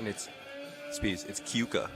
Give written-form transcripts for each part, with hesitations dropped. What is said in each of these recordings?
And it's Keuka.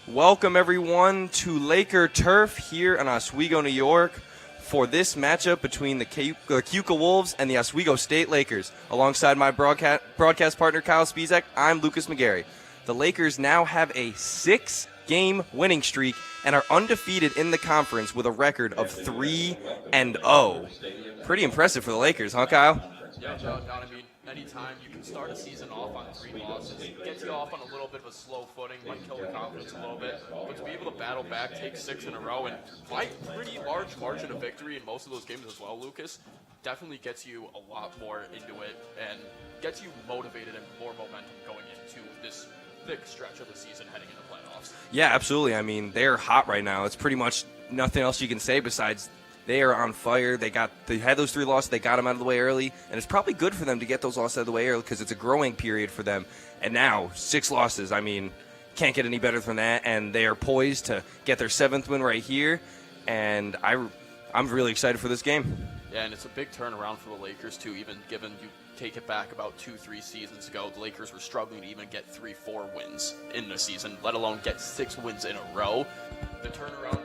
Welcome, everyone, to Laker Turf here in Oswego, New York, for this matchup between the Keuka Wolves and the Oswego State Lakers. Alongside my broadcast partner, Kyle Spizak, I'm Lucas McGarry. The Lakers now have a 6-game winning streak and are undefeated in the conference with a record of 3-0. Pretty impressive for the Lakers, huh, Kyle? Yeah, John, I mean, anytime you can start a season off on 3 losses, gets you off on a little bit of a slow footing, might kill the confidence a little bit, but to be able to battle back, take 6 in a row, and by pretty large margin of victory in most of those games as well, Lucas, definitely gets you a lot more into it and gets you motivated and more momentum going into this thick stretch of the season heading into playoffs. Yeah, absolutely. I mean, they're hot right now. It's pretty much nothing else you can say besides they are on fire. They had those 3 losses. They got them out of the way early, and it's probably good for them to get those losses out of the way early because it's a growing period for them. And now 6 losses. I mean, can't get any better than that. And they are poised to get their 7th win right here. And I'm really excited for this game. Yeah, and it's a big turnaround for the Lakers too. Even given you take it back about 2-3 seasons ago, the Lakers were struggling to even get 3-4 wins in the season, let alone get 6 wins in a row. The turnaround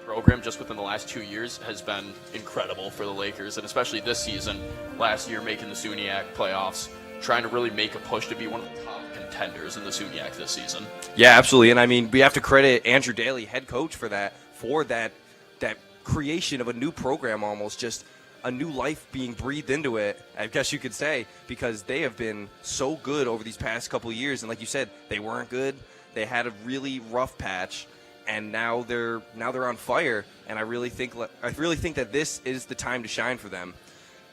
program just within the last 2 years has been incredible for the Lakers, and especially this season, last year making the SUNY playoffs, trying to really make a push to be one of the top contenders in the SUNY this season. Yeah, absolutely, and I mean, we have to credit Andrew Daly, head coach, for that creation of a new program, almost just a new life being breathed into it, I guess you could say, because they have been so good over these past couple of years, and like you said, they weren't good. They had a really rough patch, and now they're on fire, and I really think that this is the time to shine for them.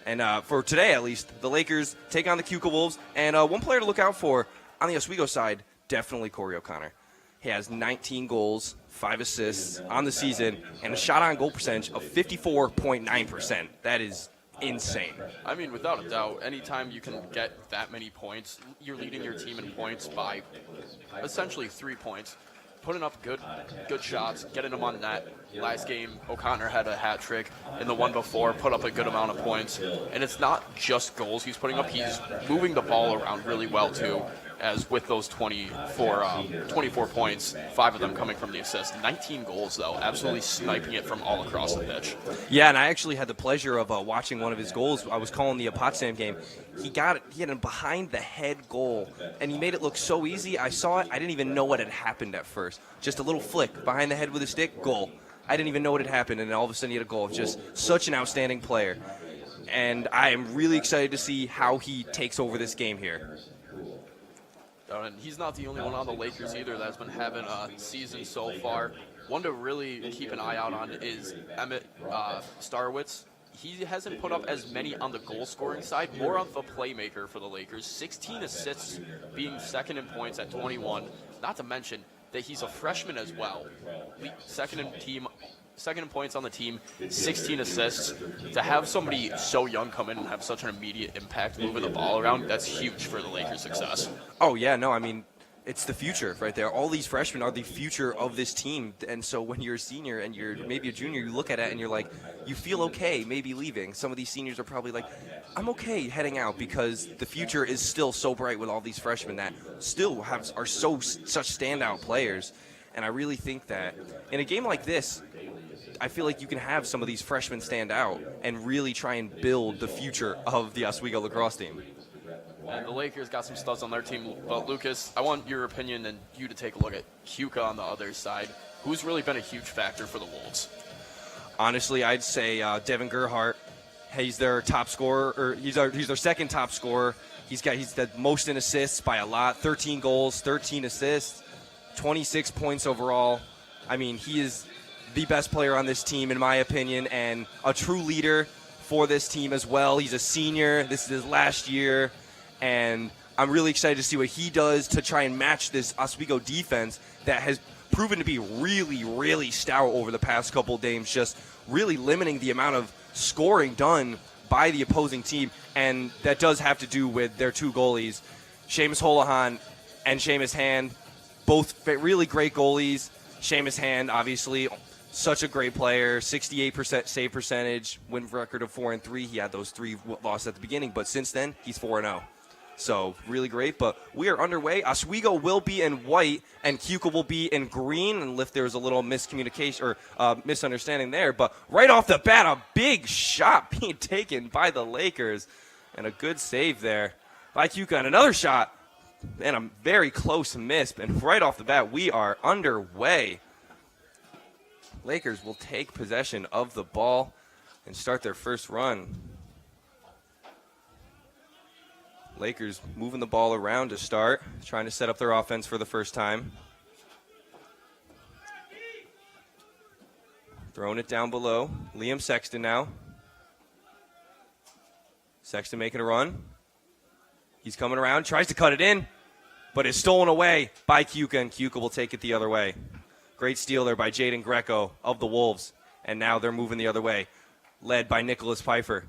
And for today, at least, the Lakers take on the Keuka Wolves, and one player to look out for on the Oswego side, definitely Corey O'Connor. He has 19 goals, 5 assists on the season, and a shot-on-goal percentage of 54.9%. That is insane. I mean, without a doubt, anytime you can get that many points, you're leading your team in points by essentially 3 points. Putting up good shots, getting them on net. Last game, O'Connor had a hat trick. In the one before, put up a good amount of points. And it's not just goals he's putting up. He's moving the ball around really well, too, as with those 24 points, 5 of them coming from the assist. 19 goals, though, absolutely sniping it from all across the pitch. Yeah, and I actually had the pleasure of watching one of his goals. I was calling the Potsdam game. He had a behind-the-head goal, and he made it look so easy. I saw it. I didn't even know what had happened at first. Just a little flick behind the head with a stick, goal. I didn't even know what had happened, and all of a sudden he had a goal. Just such an outstanding player. And I am really excited to see how he takes over this game here. And he's not the only one on the Lakers either that's been having a season so far. One to really keep an eye out on is Emmett Starwitz. He hasn't put up as many on the goal-scoring side, more on the playmaker for the Lakers. 16 assists, being second in points at 21. Not to mention that he's a freshman as well. Second in points on the team, 16 assists. To have somebody so young come in and have such an immediate impact moving the ball around, that's huge for the Lakers' success. Oh, yeah, no, I mean, it's the future right there. All these freshmen are the future of this team. And so when you're a senior and you're maybe a junior, you look at it and you're like, you feel okay maybe leaving. Some of these seniors are probably like, I'm okay heading out because the future is still so bright with all these freshmen that still are such standout players. And I really think that in a game like this, I feel like you can have some of these freshmen stand out and really try and build the future of the Oswego lacrosse team. And the Lakers got some studs on their team. But, Lucas, I want your opinion and you to take a look at Keuka on the other side. Who's really been a huge factor for the Wolves? Honestly, I'd say Devin Gerhardt. He's their top scorer, or he's their second top scorer. He's the most in assists by a lot. 13 goals, 13 assists, 26 points overall. I mean, he is the best player on this team, in my opinion, and a true leader for this team as well. He's a senior. This is his last year. And I'm really excited to see what he does to try and match this Oswego defense that has proven to be really, really stout over the past couple of games, just really limiting the amount of scoring done by the opposing team, and that does have to do with their two goalies, Seamus Holohan and Seamus Hand, both really great goalies. Seamus Hand, obviously, such a great player, 68% save percentage, win record of 4-3. He had those 3 losses at the beginning, but since then, he's 4-0. So really great, but we are underway. Oswego will be in white, and Keuka will be in green. And if there was a little miscommunication or misunderstanding there, but right off the bat, a big shot being taken by the Lakers, and a good save there by Keuka, and another shot, and a very close miss. And right off the bat, we are underway. Lakers will take possession of the ball and start their first run. Lakers moving the ball around to start, trying to set up their offense for the first time. Throwing it down below. Liam Sexton now. Sexton making a run. He's coming around, tries to cut it in, but is stolen away by Keuka, and Keuka will take it the other way. Great steal there by Jaden Greco of the Wolves, and now they're moving the other way, led by Nicholas Pfeiffer.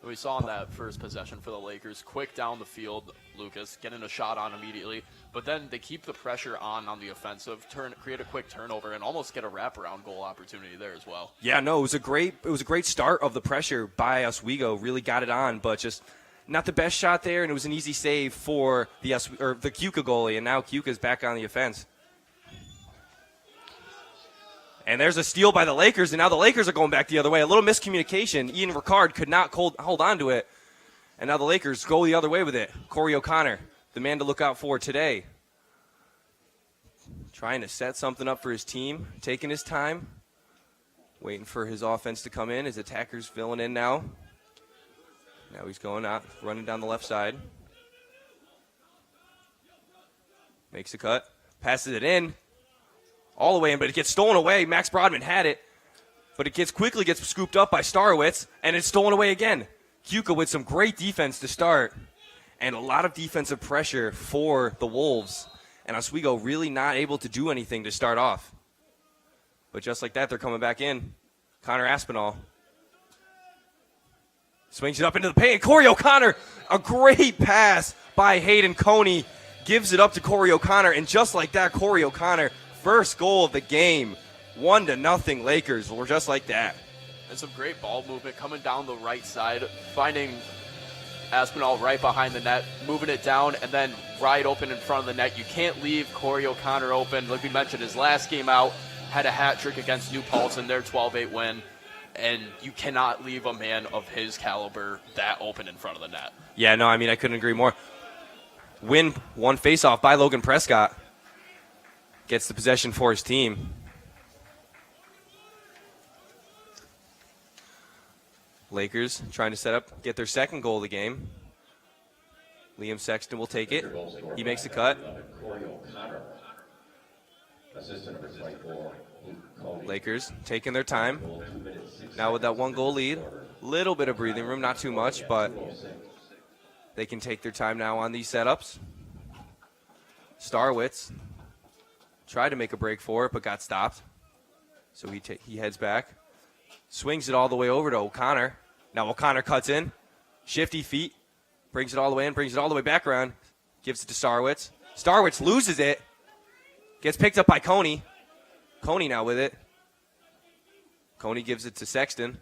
We saw in that first possession for the Lakers, quick down the field, Lucas, getting a shot on immediately, but then they keep the pressure on the offensive, create a quick turnover, and almost get a wraparound goal opportunity there as well. Yeah, no, it was a great start of the pressure by Oswego, really got it on, but just not the best shot there, and it was an easy save for the Keuka goalie, and now Keuka's back on the offense. And there's a steal by the Lakers, and now the Lakers are going back the other way. A little miscommunication. Ian Ricard could not hold on to it, and now the Lakers go the other way with it. Corey O'Connor, the man to look out for today. Trying to set something up for his team, taking his time, waiting for his offense to come in. His attacker's filling in now. Now he's going out, running down the left side. Makes a cut, passes it in. All the way in, but it gets stolen away. Max Brodman had it, but it quickly gets scooped up by Starowitz, and it's stolen away again. Keuka with some great defense to start, and a lot of defensive pressure for the Wolves, and Oswego really not able to do anything to start off. But just like that, they're coming back in. Connor Aspinall swings it up into the paint. Corey O'Connor, a great pass by Hayden Coney, gives it up to Corey O'Connor, and just like that, Corey O'Connor, first goal of the game, 1-0 Lakers. We're just like that. And some great ball movement coming down the right side, finding Aspinall right behind the net, moving it down, and then right open in front of the net. You can't leave Corey O'Connor open. Like we mentioned, his last game out, had a hat trick against New Paltz in their 12-8 win, and you cannot leave a man of his caliber that open in front of the net. Yeah, no, I mean, I couldn't agree more. Win one faceoff by Logan Prescott. Gets the possession for his team. Lakers trying to set up, get their second goal of the game. Liam Sexton will take it. He makes the cut. Lakers taking their time. Now with that 1-goal lead, little bit of breathing room, not too much, but they can take their time now on these setups. Starowitz tried to make a break for it, but got stopped. So he heads back. Swings it all the way over to O'Connor. Now O'Connor cuts in. Shifty feet. Brings it all the way in, brings it all the way back around. Gives it to Starowitz. Starowitz loses it. Gets picked up by Coney. Coney now with it. Coney gives it to Sexton.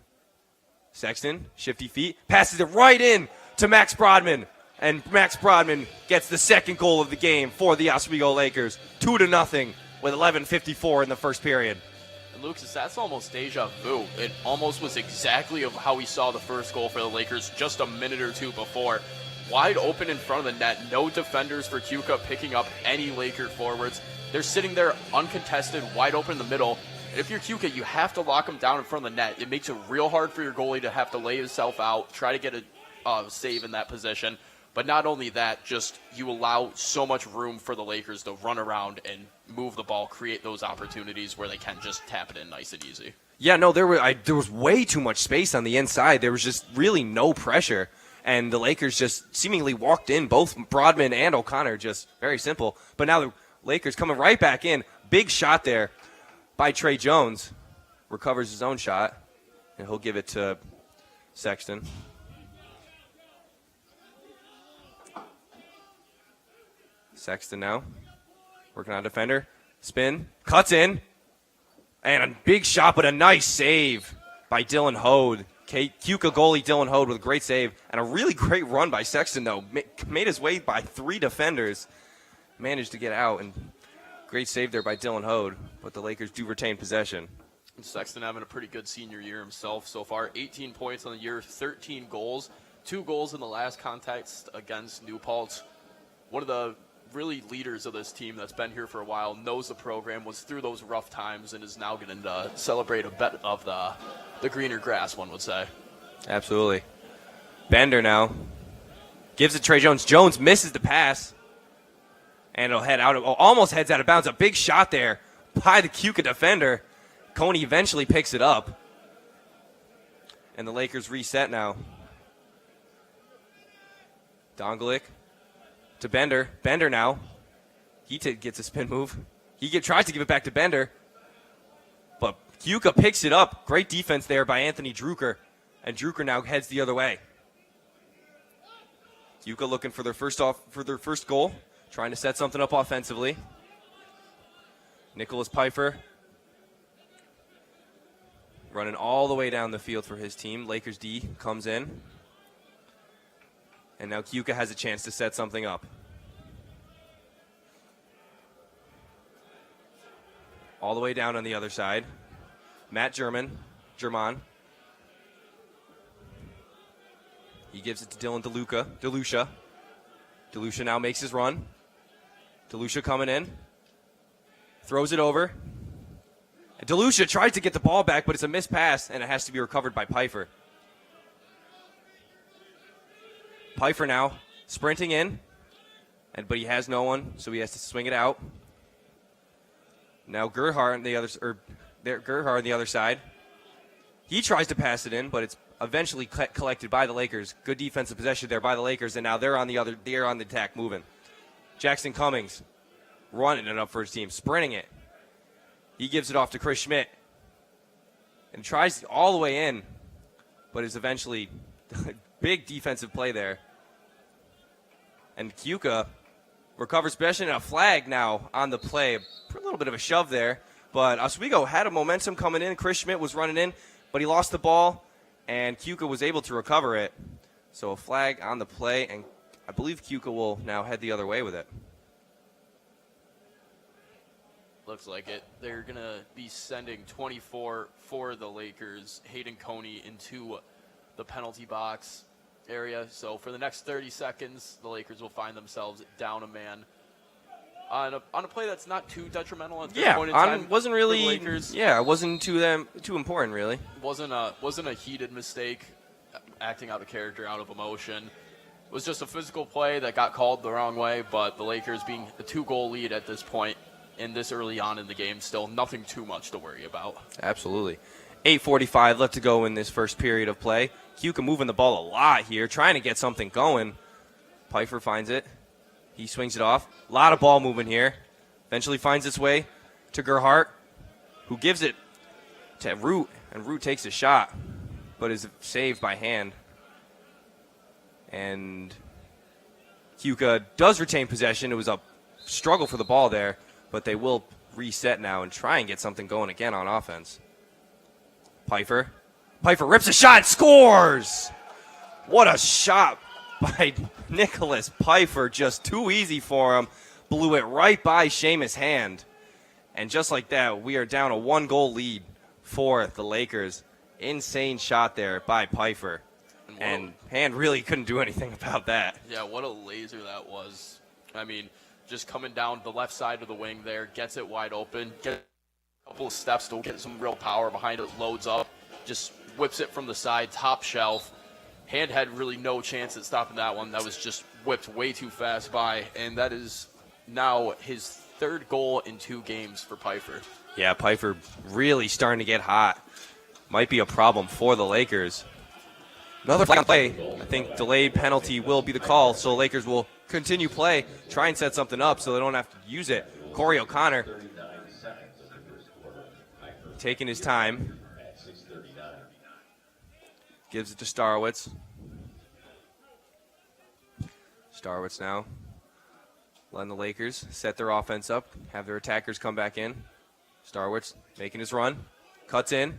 Sexton, shifty feet. Passes it right in to Max Brodman. And Max Brodman gets the second goal of the game for the Oswego Lakers. 2-0 with 11:54 in the first period. And Lucas, that's almost deja vu. It almost was exactly of how we saw the first goal for the Lakers just a minute or two before. Wide open in front of the net. No defenders for Keuka picking up any Laker forwards. They're sitting there uncontested, wide open in the middle. If you're Keuka, you have to lock them down in front of the net. It makes it real hard for your goalie to have to lay himself out, try to get a save in that position. But not only that, just you allow so much room for the Lakers to run around and move the ball, create those opportunities where they can just tap it in nice and easy. Yeah, no, there was way too much space on the inside. There was just really no pressure. And the Lakers just seemingly walked in, both Brodman and O'Connor, just very simple. But now the Lakers coming right back in. Big shot there by Trey Jones. Recovers his own shot, and he'll give it to Sexton. Sexton now, working on defender. Spin, cuts in, and a big shot, but a nice save by Dylan Hode. Keuka goalie Dylan Hode with a great save, and a really great run by Sexton, though. Made his way by 3 defenders, managed to get out, and great save there by Dylan Hode, but the Lakers do retain possession. Sexton having a pretty good senior year himself so far. 18 points on the year, 13 goals, 2 goals in the last contest against New Paltz. One of the really leaders of this team that's been here for a while, knows the program, was through those rough times, and is now going to celebrate a bit of the greener grass, one would say. Absolutely. Bender now gives it to Trey Jones. Jones misses the pass, and it'll head out. Almost heads out of bounds. A big shot there by the Keuka defender. Coney eventually picks it up, and the Lakers reset now. Dongalik to Bender. Bender now. He gets a spin move. He tries to give it back to Bender, but Keuka picks it up. Great defense there by Anthony Drucker, and Drucker now heads the other way. Keuka looking for their first goal, trying to set something up offensively. Nicholas Pfeiffer running all the way down the field for his team. Lakers D comes in. And now Keuka has a chance to set something up. All the way down on the other side. Matt German. He gives it to Dylan DeLucia. DeLucia now makes his run. DeLucia coming in. Throws it over. DeLucia tries to get the ball back, but it's a missed pass, and it has to be recovered by Pfeiffer. Pfeiffer now sprinting in, but he has no one, so he has to swing it out. Now Gerhardt on the other side. He tries to pass it in, but it's eventually collected by the Lakers. Good defensive possession there by the Lakers, and now they're on the attack, moving. Jackson Cummings running it up for his team, sprinting it. He gives it off to Chris Schmidt and tries all the way in, but is eventually big defensive play there. And Keuka recovers possession, and a flag now on the play. A little bit of a shove there, but Oswego had a momentum coming in. Chris Schmidt was running in, but he lost the ball, and Keuka was able to recover it. So a flag on the play, and I believe Keuka will now head the other way with it. Looks like it. They're going to be sending 24 for the Lakers, Hayden Coney, into the penalty box area. So for the next 30 seconds, the Lakers will find themselves down a man on a play that's not too detrimental at this point in time. Wasn't really. For the Lakers. Yeah, it wasn't too important really. Wasn't a heated mistake, acting out of character, out of emotion. It was just a physical play that got called the wrong way. But the Lakers being a 2-goal lead at this point, in this early on in the game, still nothing too much to worry about. Absolutely. 8:45 left to go in this first period of play. Keuka moving the ball a lot here, trying to get something going. Pfeiffer finds it. He swings it off. A lot of ball movement here. Eventually finds its way to Gerhardt, who gives it to Root, and Root takes a shot, but is saved by hand. And Keuka does retain possession. It was a struggle for the ball there, but they will reset now and try and get something going again on offense. Pfeiffer rips a shot, scores! What a shot by Nicholas Pfeiffer. Just too easy for him. Blew it right by Seamus Hand. And just like that, we are down a 1-goal lead for the Lakers. Insane shot there by Pfeiffer. And Hand really couldn't do anything about that. Yeah, what a laser that was. I mean, just coming down the left side of the wing there, gets it wide open, gets a couple of steps to get some real power behind it, loads up, just whips it from the side, top shelf. Hand had really no chance at stopping that one. That was just whipped way too fast by, and that is now his 3rd goal in 2 games for Pfeiffer. Yeah, Pfeiffer really starting to get hot. Might be a problem for the Lakers. Another flag on play. I think delayed penalty will be the call, so Lakers will continue play, try and set something up so they don't have to use it. Corey O'Connor taking his time. Gives it to Starwitz. Starwitz now letting the Lakers set their offense up, have their attackers come back in. Starwitz making his run, cuts in,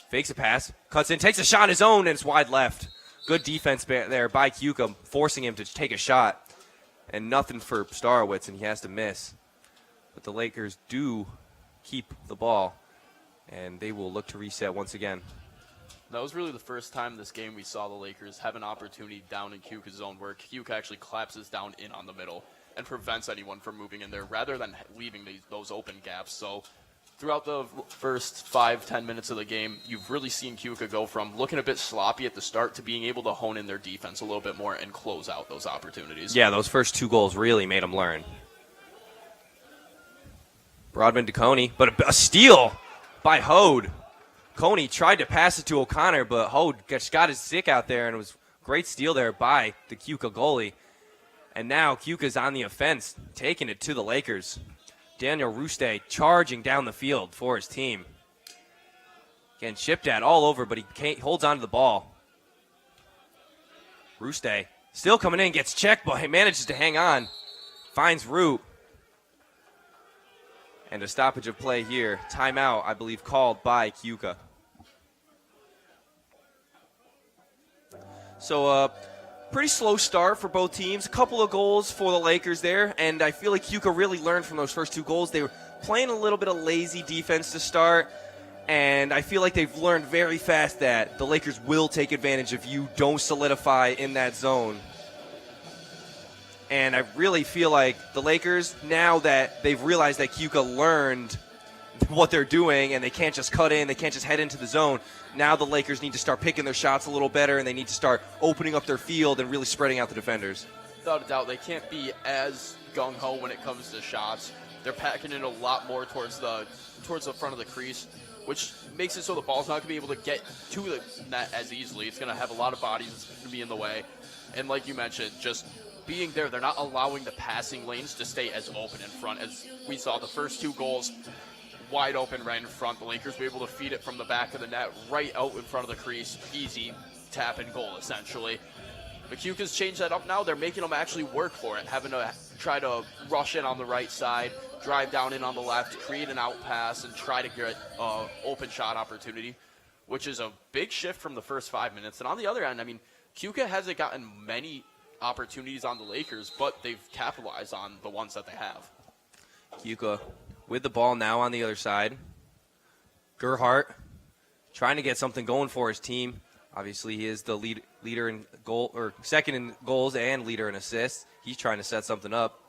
fakes a pass, cuts in, takes a shot on his own, and it's wide left. Good defense there by Keuka, forcing him to take a shot. And nothing for Starwitz, and he has to miss. But the Lakers do keep the ball, and they will look to reset once again. That was really the first time this game we saw the Lakers have an opportunity down in Keuka's zone where Keuka actually collapses down in on the middle and prevents anyone from moving in there rather than leaving those open gaps. So throughout the first 5-10 minutes of the game, you've really seen Keuka go from looking a bit sloppy at the start to being able to hone in their defense a little bit more and close out those opportunities. Yeah, those first 2 goals really made them learn. Broadman to Coney, but a steal by Hode. Coney tried to pass it to O'Connor, but Hode just got his stick out there, and it was a great steal there by the Keuka goalie. And now Keuka's on the offense, taking it to the Lakers. Daniel Ruste charging down the field for his team. Getting chipped at all over, but he holds on to the ball. Ruste still coming in, gets checked, but he manages to hang on. Finds Root. And a stoppage of play here. Timeout, I believe, called by Keuka. So, pretty slow start for both teams. A couple of goals for the Lakers there, and I feel like Keuka really learned from those first 2 goals. They were playing a little bit of lazy defense to start, and I feel like they've learned very fast that the Lakers will take advantage if you don't solidify in that zone. And I really feel like the Lakers, now that they've realized that Keuka learned what they're doing and they can't just cut in, they can't just head into the zone, now the Lakers need to start picking their shots a little better, and they need to start opening up their field and really spreading out the defenders. Without a doubt, they can't be as gung-ho when it comes to shots. They're packing in a lot more towards the front of the crease, which makes it so the ball's not going to be able to get to the net as easily. It's going to have a lot of bodies that's going to be in the way. And like you mentioned, just being there, they're not allowing the passing lanes to stay as open in front. As we saw, the first 2 goals wide open right in front. The Lakers were able to feed it from the back of the net right out in front of the crease. Easy tap and goal, essentially. But Keuka's changed that up now. They're making them actually work for it, having to try to rush in on the right side, drive down in on the left, create an out pass, and try to get an open shot opportunity, which is a big shift from the first 5 minutes. And on the other end, I mean, Keuka hasn't gotten many opportunities on the Lakers, but they've capitalized on the ones that they have. Keuka with the ball now on the other side. Gerhardt trying to get something going for his team. Obviously, he is the leader in goal, or second in goals and leader in assists. He's trying to set something up.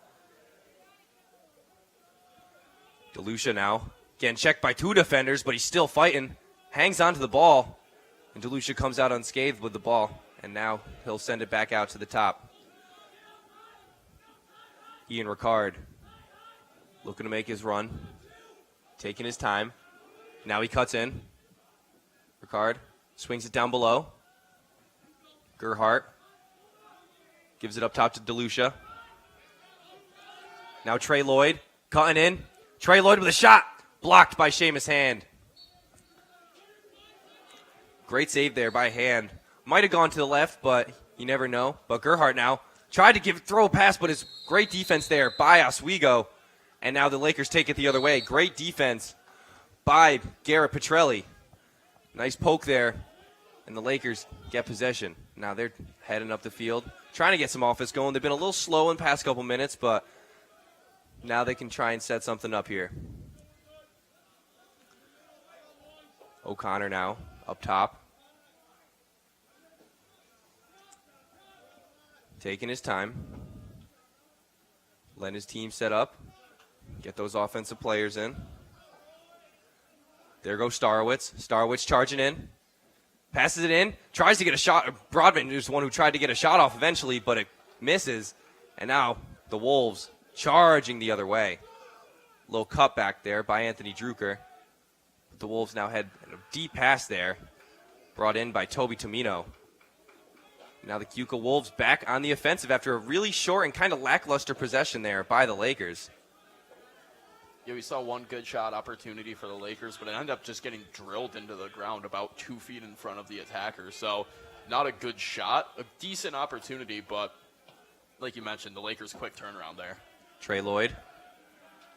DeLucia now getting checked by 2 defenders, but he's still fighting. Hangs onto the ball, and DeLucia comes out unscathed with the ball. And now he'll send it back out to the top. Ian Ricard looking to make his run, taking his time. Now he cuts in. Ricard swings it down below. Gerhardt gives it up top to DeLucia. Now Trey Lloyd cutting in. Trey Lloyd with a shot. Blocked by Seamus Hand. Great save there by Hand. Might have gone to the left, but you never know. But Gerhardt now tried to throw a pass, but it's great defense there by Oswego. And now the Lakers take it the other way. Great defense by Garrett Petrelli. Nice poke there. And the Lakers get possession. Now they're heading up the field, trying to get some offense going. They've been a little slow in the past couple minutes, but now they can try and set something up here. O'Connor now up top. Taking his time. Letting his team set up. Get those offensive players in. There goes Starwitz. Starwitz charging in. Passes it in. Tries to get a shot. Broadman is the one who tried to get a shot off eventually, but it misses. And now the Wolves charging the other way. Little cutback there by Anthony Drucker. The Wolves now had a deep pass there. Brought in by Toby Tomino. Now the Keuka Wolves back on the offensive after a really short and kind of lackluster possession there by the Lakers. Yeah, we saw one good shot opportunity for the Lakers, but it ended up just getting drilled into the ground about 2 feet in front of the attacker. So not a good shot, a decent opportunity, but like you mentioned, the Lakers' quick turnaround there. Trey Lloyd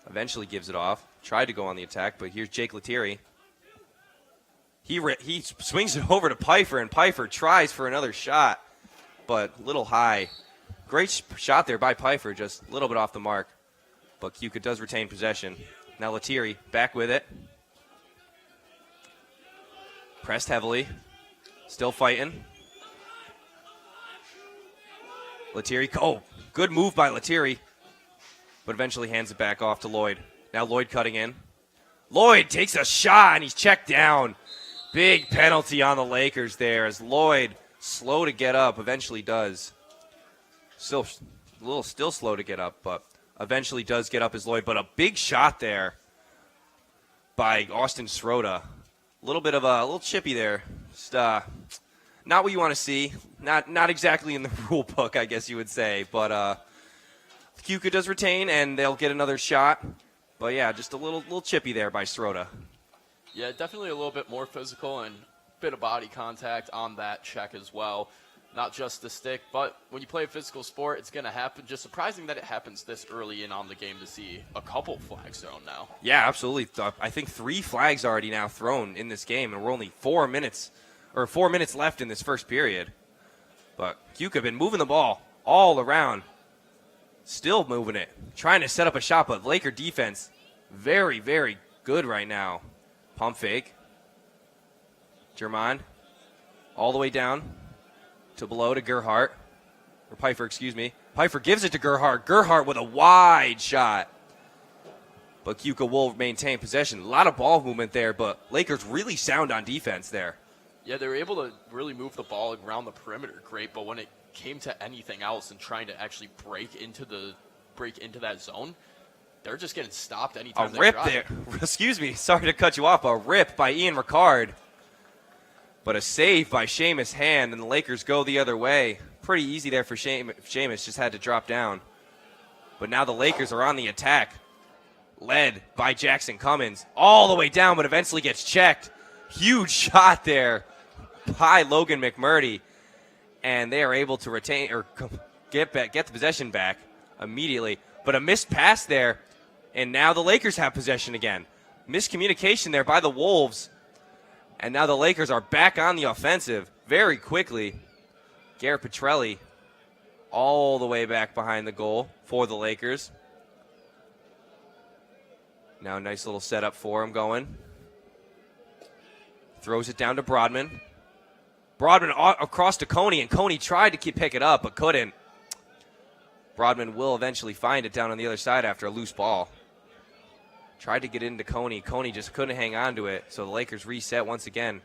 eventually gives it off. Tried to go on the attack, but here's Jake Lettieri. He swings it over to Pfeiffer, and Pfeiffer tries for another shot, but a little high. Great shot there by Pfeiffer, just a little bit off the mark. But Keuka does retain possession. Now Lettieri back with it. Pressed heavily. Still fighting. Lettieri, good move by Lettieri. But eventually hands it back off to Lloyd. Now Lloyd cutting in. Lloyd takes a shot, and he's checked down. Big penalty on the Lakers there as Lloyd, slow to get up, eventually does. Still slow to get up, but eventually does get up as Lloyd. But a big shot there by Austin Srota. A little chippy there. Just, not what you want to see. Not exactly in the rule book, I guess you would say. But Keuka does retain, and they'll get another shot. But yeah, just a little chippy there by Srota. Yeah, definitely a little bit more physical and a bit of body contact on that check as well. Not just the stick, but when you play a physical sport, it's going to happen. Just surprising that it happens this early in on the game to see a couple flags thrown now. Yeah, absolutely. I think 3 flags already now thrown in this game, and we're only 4 minutes left in this first period. But Keuka been moving the ball all around. Still moving it. Trying to set up a shot, but Laker defense very, very good right now. Pump fake. German all the way down to below to Gerhardt. Or Pfeiffer, excuse me. Pfeiffer gives it to Gerhardt. Gerhardt with a wide shot. But Keuka will maintain possession. A lot of ball movement there, but Lakers really sound on defense there. Yeah, they were able to really move the ball around the perimeter great, but when it came to anything else and trying to actually break into that zone, they're just getting stopped anytime they try. A rip there. Excuse me. Sorry to cut you off. A rip by Ian Ricard. But a save by Seamus Hand, and the Lakers go the other way. Pretty easy there for Seamus. Just had to drop down. But now the Lakers are on the attack. Led by Jackson Cummins. All the way down, but eventually gets checked. Huge shot there by Logan McMurdy. And they are able to retain or get the possession back immediately. But a missed pass there. And now the Lakers have possession again. Miscommunication there by the Wolves. And now the Lakers are back on the offensive very quickly. Garrett Petrelli all the way back behind the goal for the Lakers. Now a nice little setup for him going. Throws it down to Broadman. Broadman across to Coney, and Coney tried to pick it up but couldn't. Broadman will eventually find it down on the other side after a loose ball. Tried to get into Coney. Coney just couldn't hang on to it, so the Lakers reset once again.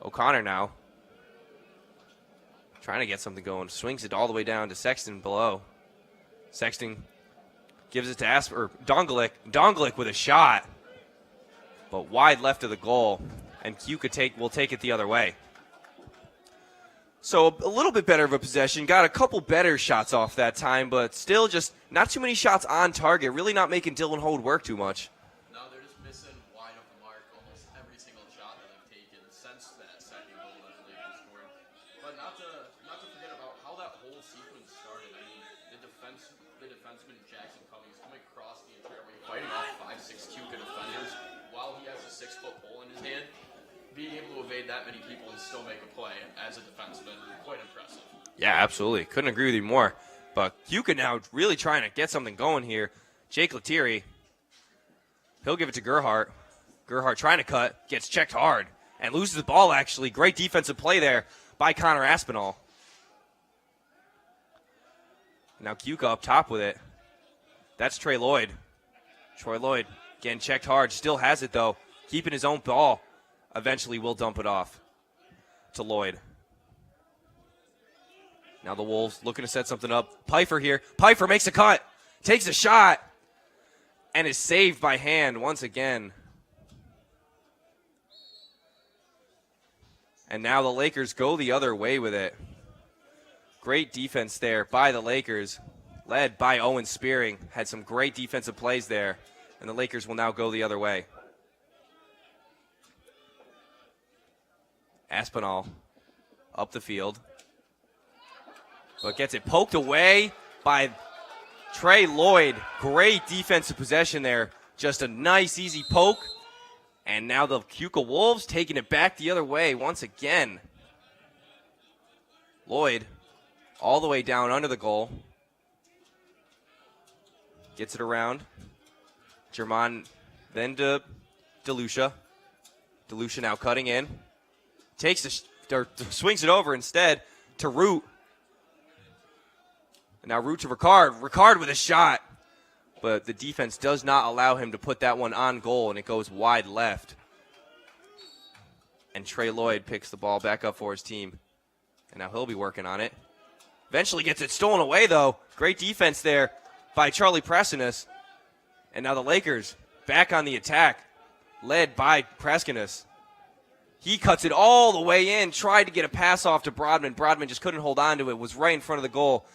O'Connor now trying to get something going. Swings it all the way down to Sexton below. Sexton gives it to Dongalik. Dongalik with a shot, but wide left of the goal, and Keuka will take it the other way. So a little bit better of a possession. Got a couple better shots off that time, but still just not too many shots on target. Really not making Dylan Holt work too much. No, they're just missing wide of the mark almost every single shot that they've taken since that second goal that the Lakers scored. But not to forget about how that whole sequence started. I mean, the defenseman Jackson Cummings coming across the entire way, fighting off 5'6" Keuka defenders while he has a 6-foot pole in his hand. Being able to evade that many people and still make a play as a defenseman, quite impressive. Yeah, absolutely. Couldn't agree with you more. But Keuka now really trying to get something going here. Jake Lettieri, he'll give it to Gerhardt. Gerhardt trying to cut, gets checked hard, and loses the ball, actually. Great defensive play there by Connor Aspinall. Now Keuka up top with it. That's Trey Lloyd. Troy Lloyd getting checked hard. Still has it, though. Keeping his own ball. Eventually will dump it off to Lloyd. Now the Wolves looking to set something up. Pfeiffer here. Pfeiffer makes a cut. Takes a shot. And is saved by Hand once again. And now the Lakers go the other way with it. Great defense there by the Lakers. Led by Owen Spearing. Had some great defensive plays there. and the Lakers will now go the other way. Aspinall up the field, but gets it poked away by Trey Lloyd. Great defensive possession there. Just a nice, easy poke. And now the Keuka Wolves taking it back the other way once again. Lloyd all the way down under the goal. Gets it around. German then to DeLucia. DeLucia now cutting in. Swings it over instead to Root. And now Root to Ricard. Ricard with a shot. But the defense does not allow him to put that one on goal, and it goes wide left. And Trey Lloyd picks the ball back up for his team. And now he'll be working on it. Eventually gets it stolen away, though. Great defense there by Charlie Preskinus. And now the Lakers back on the attack, led by Preskinus. He cuts it all the way in, tried to get a pass off to Brodman. Brodman just couldn't hold on to it, was right in front of the goal.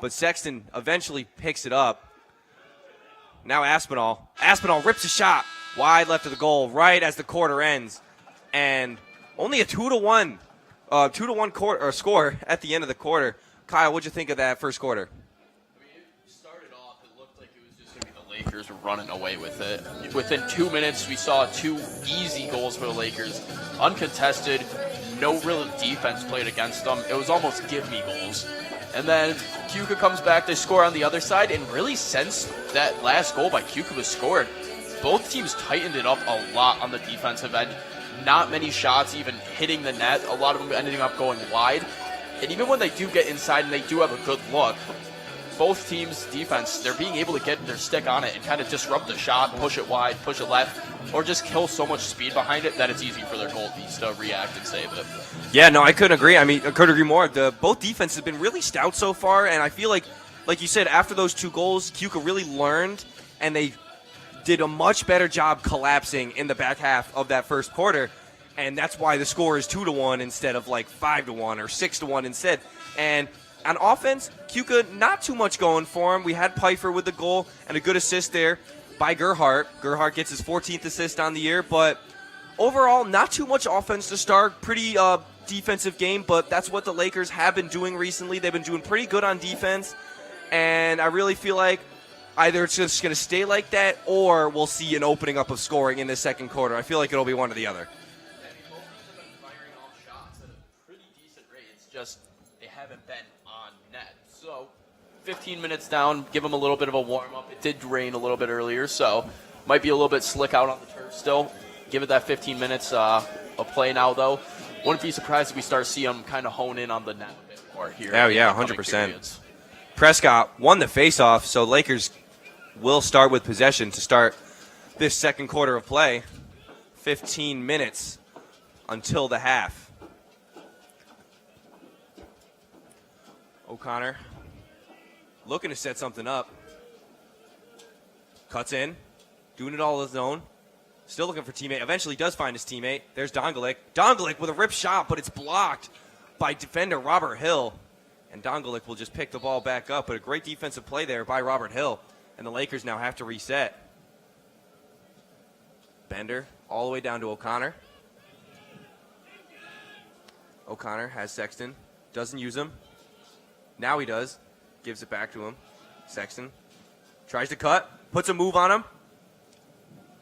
But Sexton eventually picks it up. Now Aspinall. Aspinall rips a shot wide left of the goal right as the quarter ends. And only a 2-1 score at the end of the quarter. Kyle, what'd you think of that first quarter? I mean, it started off, it looked like it was just going to be the Lakers running away with it. Within 2 minutes, we saw 2 easy goals for the Lakers. Uncontested, no real defense played against them. It was almost give-me goals. And then Keuka comes back, they score on the other side, and really since that last goal by Keuka was scored, both teams tightened it up a lot on the defensive end. Not many shots even hitting the net, a lot of them ending up going wide. And even when they do get inside and they do have a good look, both teams' defense, they're being able to get their stick on it and kind of disrupt the shot, push it wide, push it left, or just kill so much speed behind it that it's easy for their goalies to react and save it. Yeah, no, I couldn't agree. I couldn't agree more. Both defenses have been really stout so far, and I feel like you said, after those 2 goals, Keuka really learned, and they did a much better job collapsing in the back half of that first quarter, and that's why the score is 2-1 instead of like 5-1 or 6-1 instead. And on offense, Keuka, not too much going for him. We had Pfeiffer with the goal and a good assist there by Gerhardt. Gerhardt gets his 14th assist on the year, but overall, not too much offense to start. Pretty defensive game, but that's what the Lakers have been doing recently. They've been doing pretty good on defense, and I really feel like either it's just going to stay like that or we'll see an opening up of scoring in the second quarter. I feel like it'll be one or the other. Both teams have been firing off shots at a pretty decent rate. It's just they haven't been on net. So 15 minutes down, give them a little bit of a warm-up. It did rain a little bit earlier, so might be a little bit slick out on the turf still. Give it that 15 minutes of play now, though. Wouldn't be surprised if we start seeing them kind of hone in on the net a bit more here. Oh, yeah, 100%. Prescott won the faceoff, so Lakers will start with possession to start this second quarter of play. 15 minutes until the half. O'Connor looking to set something up. Cuts in, doing it all on his own. Still looking for teammate. Eventually does find his teammate. There's Dongulik. Dongulik with a rip shot, but it's blocked by defender Robert Hill. And Dongulik will just pick the ball back up. But a great defensive play there by Robert Hill. And the Lakers now have to reset. Bender all the way down to O'Connor. O'Connor has Sexton. Doesn't use him. Now he does. Gives it back to him. Sexton tries to cut. Puts a move on him.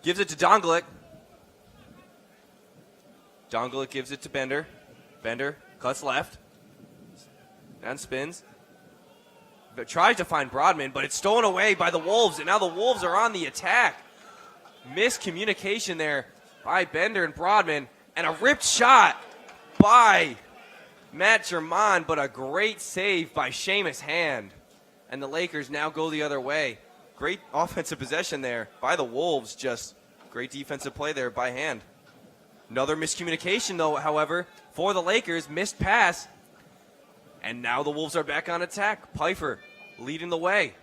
Gives it to Dongulik. Dongulik gives it to Bender. Bender cuts left. And spins. But tries to find Brodman, but it's stolen away by the Wolves. And now the Wolves are on the attack. Miscommunication there by Bender and Brodman. And a ripped shot by Matt German, but a great save by Seamus Hand. And the Lakers now go the other way. Great offensive possession there by the Wolves. Just great defensive play there by Hand. Another miscommunication, though, however, for the Lakers. Missed pass. And now the Wolves are back on attack. Pfeiffer leading the way.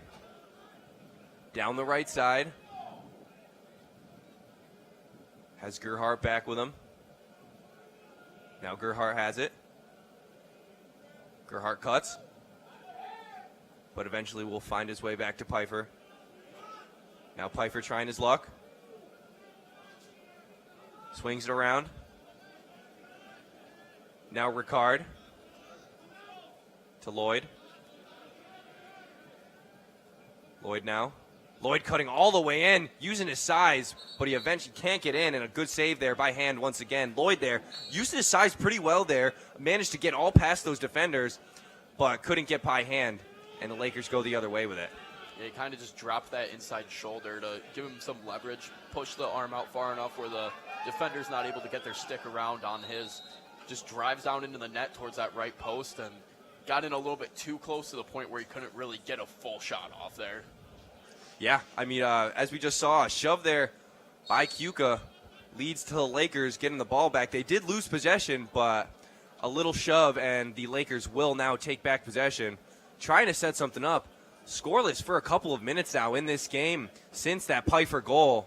Down the right side. Has Gerhardt back with him. Now Gerhardt has it. Gerhardt cuts. But eventually will find his way back to Pfeiffer. Now Pfeiffer trying his luck. Swings it around. Now Ricard to Lloyd. Lloyd now. Lloyd cutting all the way in, using his size, but he eventually can't get in, and a good save there by hand once again. Lloyd there, used his size pretty well there, managed to get all past those defenders, but couldn't get by hand, and the Lakers go the other way with it. Yeah, he kind of just dropped that inside shoulder to give him some leverage, push the arm out far enough where the defender's not able to get their stick around on his. Just drives down into the net towards that right post and got in a little bit too close to the point where he couldn't really get a full shot off there. Yeah, I mean, as we just saw, a shove there by Keuka leads to the Lakers getting the ball back. They did lose possession, but a little shove, and the Lakers will now take back possession, trying to set something up. Scoreless for a couple of minutes now in this game since that Pfeiffer goal.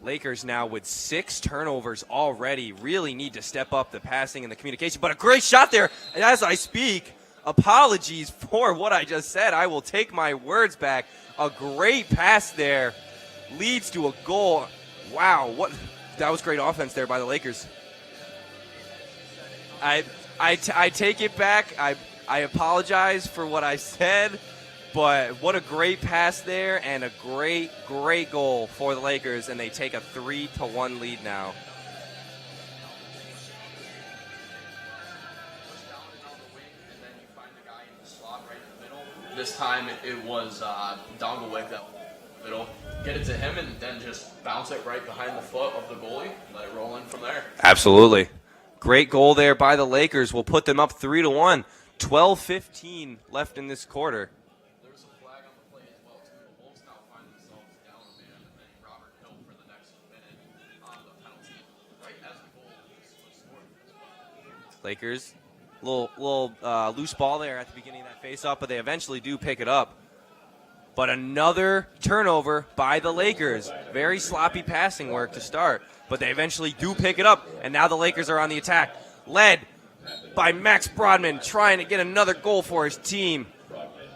Lakers now with 6 turnovers already. Really need to step up the passing and the communication. But a great shot there. And as I speak, apologies for what I just said. I will take my words back. A great pass there leads to a goal. Wow, that was great offense there by the Lakers. I take it back. I apologize for what I said. But what a great pass there and a great, great goal for the Lakers, and they take a 3-1 lead now. This time it was Dongelwick that middle. Get it to him and then just bounce it right behind the foot of the goalie. Let it roll in from there. Absolutely. Great goal there by the Lakers. Will put them up 3-1. 12:15 left in this quarter. Lakers, little loose ball there at the beginning of that face-off, but they eventually do pick it up. But another turnover by the Lakers. Very sloppy passing work to start, but they eventually do pick it up, and now the Lakers are on the attack. Led by Max Brodman, trying to get another goal for his team,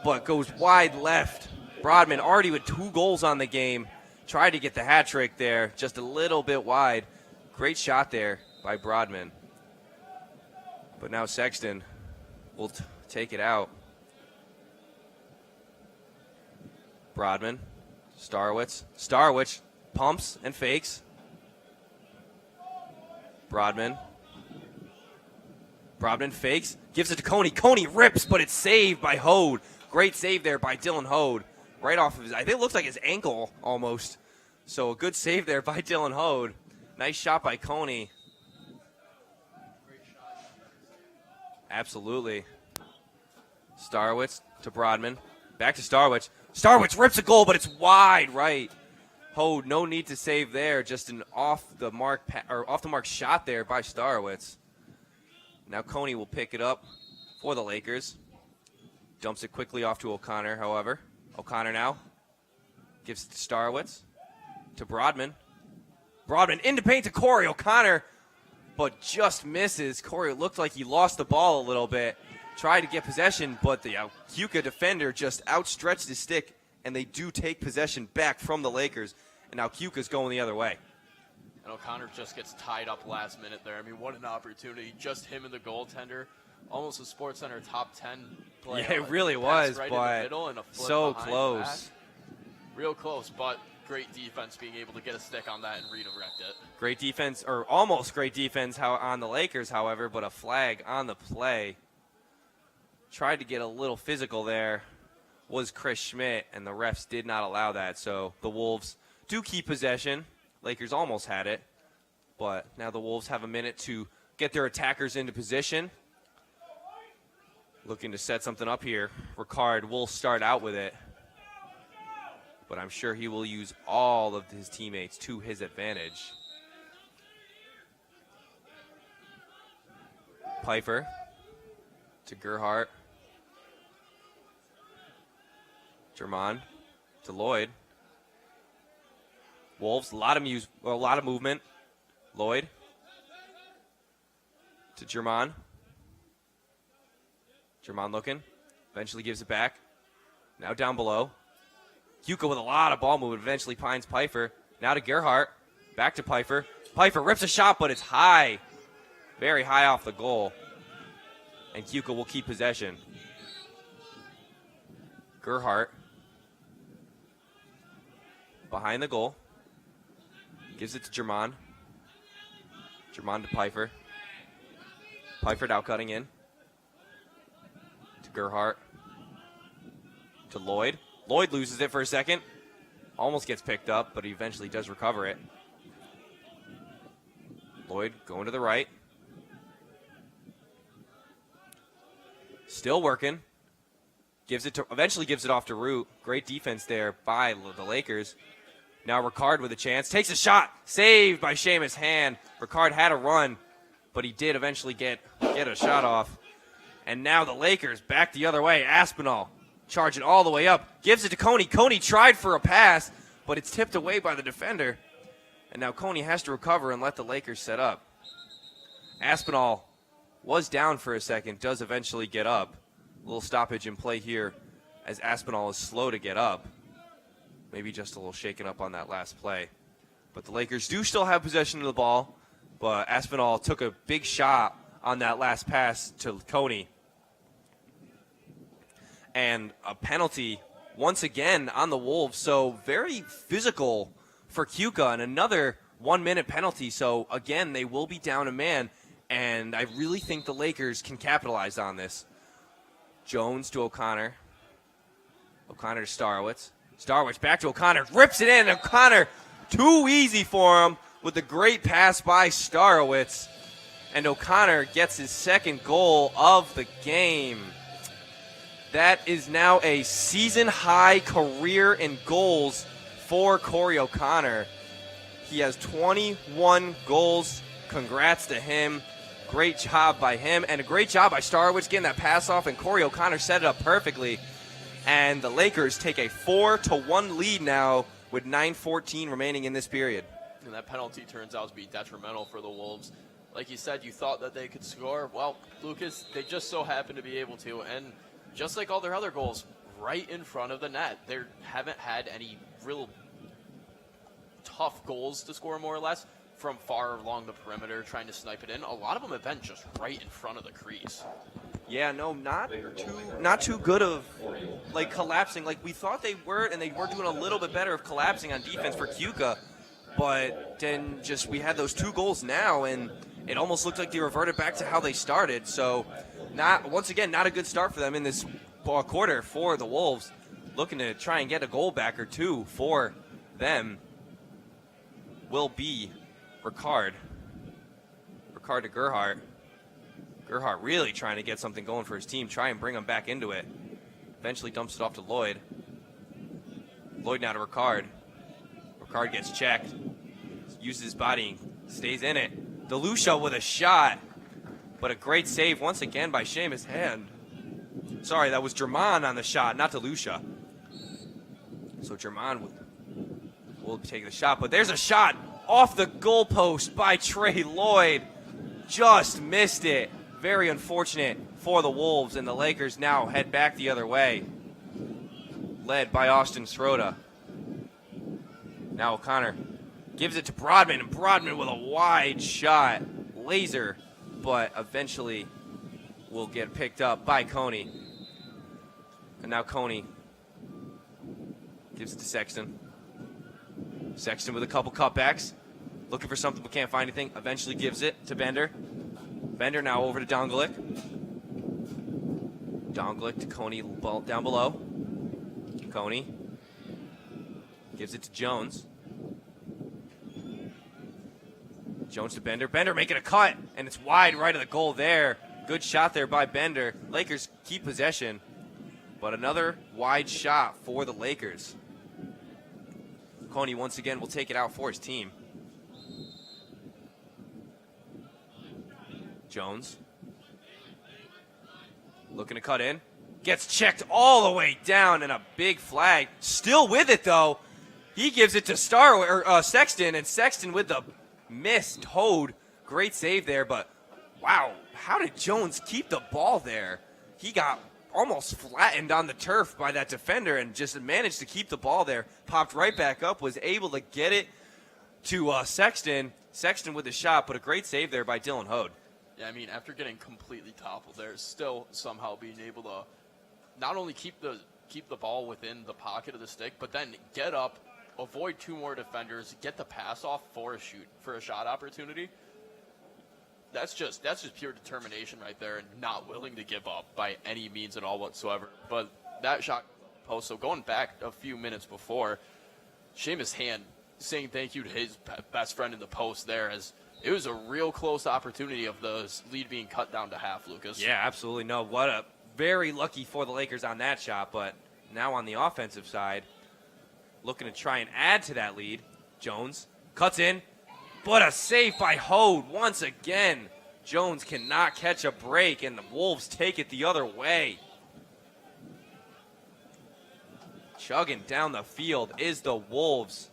but goes wide left. Brodman already with 2 goals on the game. Tried to get the hat trick there, just a little bit wide. Great shot there by Brodman. But now Sexton will take it out. Brodman, Starwitz pumps and fakes. Brodman fakes, gives it to Coney. Coney rips, but it's saved by Hode. Great save there by Dylan Hode. Right off of his, I think it looks like his ankle almost. So a good save there by Dylan Hode. Nice shot by Coney. Absolutely. Starwitz to Brodman. Back to Starwitz. Starwitz rips a goal, but it's wide right. Hode, no need to save there. Just an off the mark shot there by Starwitz. Now Coney will pick it up for the Lakers. Dumps it quickly off to O'Connor, however. O'Connor now gives it to Starwitz. To Brodman. Brodman into paint to Corey. O'Connor, but just misses. Corey looked like he lost the ball a little bit. Tried to get possession, but the Keuka defender just outstretched his stick, and they do take possession back from the Lakers. And now Keuka's going the other way. And O'Connor just gets tied up last minute there. I mean, what an opportunity. Just him and the goaltender. Almost a SportsCenter top 10 play. Yeah, it really was, right but in the middle and a flip so behind close. that. Real close, but great defense being able to get a stick on that and redirect it. Great defense, or almost great defense on the Lakers, however, but a flag on the play. Tried to get a little physical there was Chris Schmidt, and the refs did not allow that. So the Wolves do keep possession. Lakers almost had it, but now the Wolves have a minute to get their attackers into position. Looking to set something up here. Ricard will start out with it, but I'm sure he will use all of his teammates to his advantage. Pfeiffer to Gerhardt. German to Lloyd. Wolves, a lot of movement. Lloyd to German. German looking. Eventually gives it back. Now down below. Keuka with a lot of ball movement eventually finds Pfeiffer. Now to Gerhardt. Back to Pfeiffer. Pfeiffer rips a shot, but it's high. Very high off the goal. And Keuka will keep possession. Gerhardt. Behind the goal. Gives it to German. German to Pfeiffer. Pfeiffer now cutting in. To Gerhardt. To Lloyd. Lloyd loses it for a second. Almost gets picked up, but he eventually does recover it. Lloyd going to the right. Still working. Eventually gives it off to Root. Great defense there by the Lakers. Now Ricard with a chance. Takes a shot. Saved by Seamus Hand. Ricard had a run, but he did eventually get a shot off. And now the Lakers back the other way. Aspinall charging all the way up. Gives it to Coney. Coney tried for a pass, but it's tipped away by the defender. And now Coney has to recover and let the Lakers set up. Aspinall was down for a second, does eventually get up. A little stoppage in play here as Aspinall is slow to get up. Maybe just a little shaken up on that last play. But the Lakers do still have possession of the ball, but Aspinall took a big shot on that last pass to Coney. And a penalty once again on the Wolves, so very physical for Keuka, and another 1-minute penalty. So again, they will be down a man, and I really think the Lakers can capitalize on this. Jones to O'Connor. O'Connor to Starowitz. Starowitz back to O'Connor. Rips it in. O'Connor, too easy for him with a great pass by Starowitz. And O'Connor gets his second goal of the game. That is now a season-high career in goals for Corey O'Connor. He has 21 goals. Congrats to him. Great job by him, and a great job by Starowitz getting that pass off, and Corey O'Connor set it up perfectly. And the Lakers take a 4-1 lead now with 9:14 remaining in this period. And that penalty turns out to be detrimental for the Wolves. Like you said, you thought that they could score. Well, Lucas, they just so happen to be able to. And just like all their other goals, right in front of the net. They haven't had any real tough goals to score, more or less, from far along the perimeter, trying to snipe it in. A lot of them have been just right in front of the crease. Yeah, no, not too good of like collapsing like we thought they were, and they were doing a little bit better of collapsing on defense for Keuka. But then just we had those 2 goals now, and it almost looked like they reverted back to how they started. So not a good start for them in this quarter for the Wolves. Looking to try and get a goal back or 2 for them will be Ricard to Gerhardt. Gerhardt really trying to get something going for his team, try and bring him back into it. Eventually dumps it off to Lloyd. Lloyd now to Ricard. Ricard gets checked. Uses his body, stays in it. DeLucia with a shot, but a great save once again by Seamus Hand. Sorry, that was German on the shot, not DeLucia. So German will take the shot, but there's a shot off the goalpost by Trey Lloyd. Just missed it. Very unfortunate for the Wolves, and the Lakers now head back the other way, led by Austin Srota. Now O'Connor gives it to Broadman, and Broadman with a wide shot. Laser, but eventually will get picked up by Coney. And now Coney gives it to Sexton. Sexton with a couple cutbacks. Looking for something but can't find anything. Eventually gives it to Bender. Bender now over to Donglick. Donglick to Coney down below. Coney gives it to Jones. Jones to Bender. Bender making a cut, and it's wide right of the goal there. Good shot there by Bender. Lakers keep possession, but another wide shot for the Lakers. Coney once again will take it out for his team. Jones looking to cut in. Gets checked all the way down, and a big flag. Still with it, though. He gives it to Sexton, and Sexton with the missed hold. Great save there, but wow, how did Jones keep the ball there? He got almost flattened on the turf by that defender and just managed to keep the ball there. Popped right back up, was able to get it to Sexton. Sexton with a shot, but a great save there by Dylan Hode. Yeah, I mean, after getting completely toppled there, still somehow being able to not only keep the ball within the pocket of the stick, but then get up, avoid 2 more defenders, get the pass off for a shot opportunity. That's just pure determination right there, and not willing to give up by any means at all whatsoever. But that shot post, so going back a few minutes before, Seamus Hand saying thank you to his best friend in the post there, as it was a real close opportunity of the lead being cut down to half, Lucas. Yeah, absolutely. No, what a very lucky for the Lakers on that shot, but now on the offensive side, looking to try and add to that lead. Jones cuts in, but a save by Hode once again. Jones cannot catch a break, and the Wolves take it the other way. Chugging down the field is the Wolves.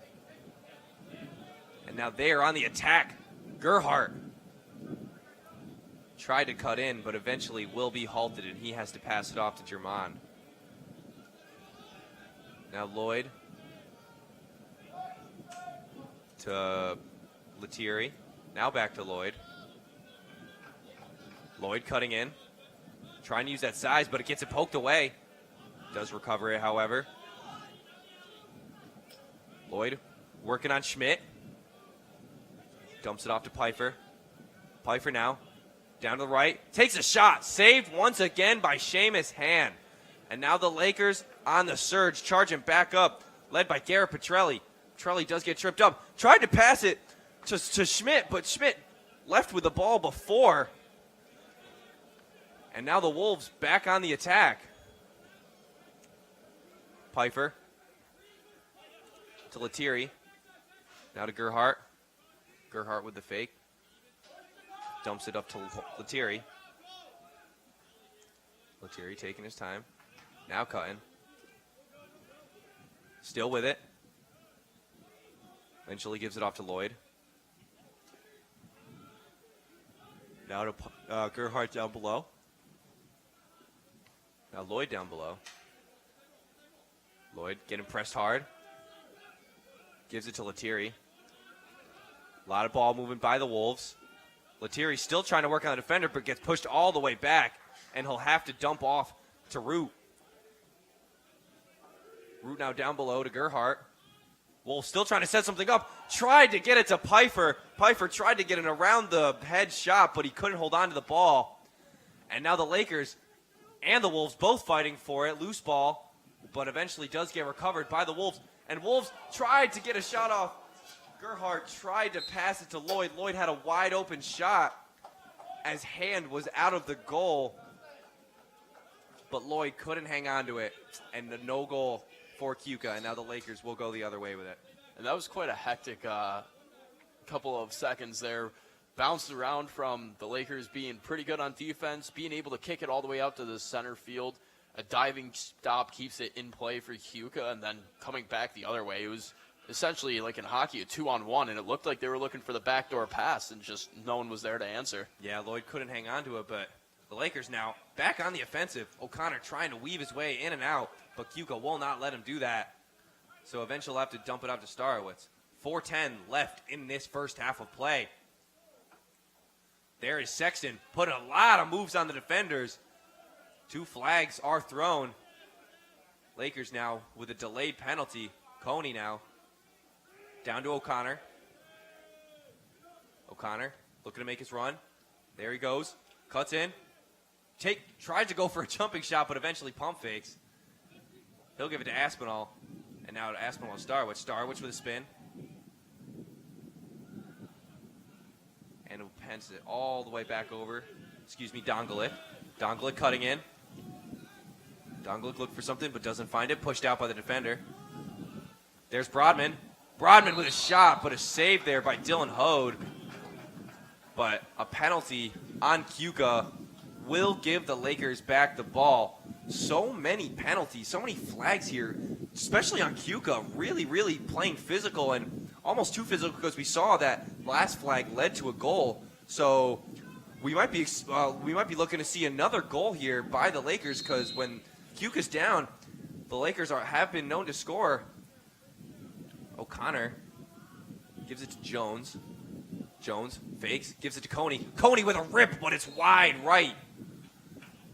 And now they are on the attack. Gerhardt tried to cut in, but eventually will be halted, and he has to pass it off to Germán. Now Lloyd to Lethierry. Now back to Lloyd. Lloyd cutting in. Trying to use that size, but it gets it poked away. Does recover it, however. Lloyd working on Schmidt. Dumps it off to Pfeiffer. Pfeiffer now. Down to the right. Takes a shot. Saved once again by Seamus Hand. And now the Lakers on the surge, charging back up, led by Garrett Petrelli. Petrelli does get tripped up. Tried to pass it to Schmidt, but Schmidt left with the ball before. And now the Wolves back on the attack. Pfeiffer to Lethierry. Now to Gerhardt. Gerhardt with the fake. Dumps it up to Lethierry. Lethierry taking his time. Now cutting. Still with it. Eventually gives it off to Lloyd. Now to Gerhardt down below. Now Lloyd down below. Lloyd getting pressed hard. Gives it to Lethierry. A lot of ball movement by the Wolves. Lethierry still trying to work on the defender, but gets pushed all the way back, and he'll have to dump off to Root. Root now down below to Gerhardt. Wolves still trying to set something up. Tried to get it to Pfeiffer. Pfeiffer tried to get an around the head shot, but he couldn't hold on to the ball. And now the Lakers and the Wolves both fighting for it. Loose ball, but eventually does get recovered by the Wolves. And Wolves tried to get a shot off. Gerhardt tried to pass it to Lloyd. Lloyd had a wide open shot as Hand was out of the goal. But Lloyd couldn't hang on to it. And the no goal for Keuka. And now the Lakers will go the other way with it. And that was quite a hectic couple of seconds there. Bounced around from the Lakers being pretty good on defense, being able to kick it all the way out to the center field. A diving stop keeps it in play for Keuka, and then coming back the other way. It was essentially like in hockey, a 2-on-1, and it looked like they were looking for the backdoor pass, and just no one was there to answer. Yeah, Lloyd couldn't hang on to it, but the Lakers now back on the offensive. O'Connor trying to weave his way in and out, but Keuka will not let him do that. So eventually he'll have to dump it out to Starowitz. 4:10 left in this first half of play. There is Sexton, putting a lot of moves on the defenders. 2 flags are thrown. Lakers now with a delayed penalty. Coney now down to O'Connor. O'Connor looking to make his run. There he goes. Cuts in. Tried to go for a jumping shot, but eventually pump fakes. He'll give it to Aspinall. And now to Aspinall and Starwich. Starwich with a spin. And pens it all the way back over. Dongalit. Dongalit cutting in. Dongalit looked for something but doesn't find it. Pushed out by the defender. There's Brodman. Brodman with a shot, but a save there by Dylan Hode. But a penalty on Keuka will give the Lakers back the ball. So many penalties, so many flags here, especially on Keuka. Really, really playing physical and almost too physical because we saw that last flag led to a goal. So we might be looking to see another goal here by the Lakers, because when Keuka's down, the Lakers have been known to score. O'Connor gives it to Jones. Jones fakes, gives it to Coney. Coney with a rip, but it's wide right.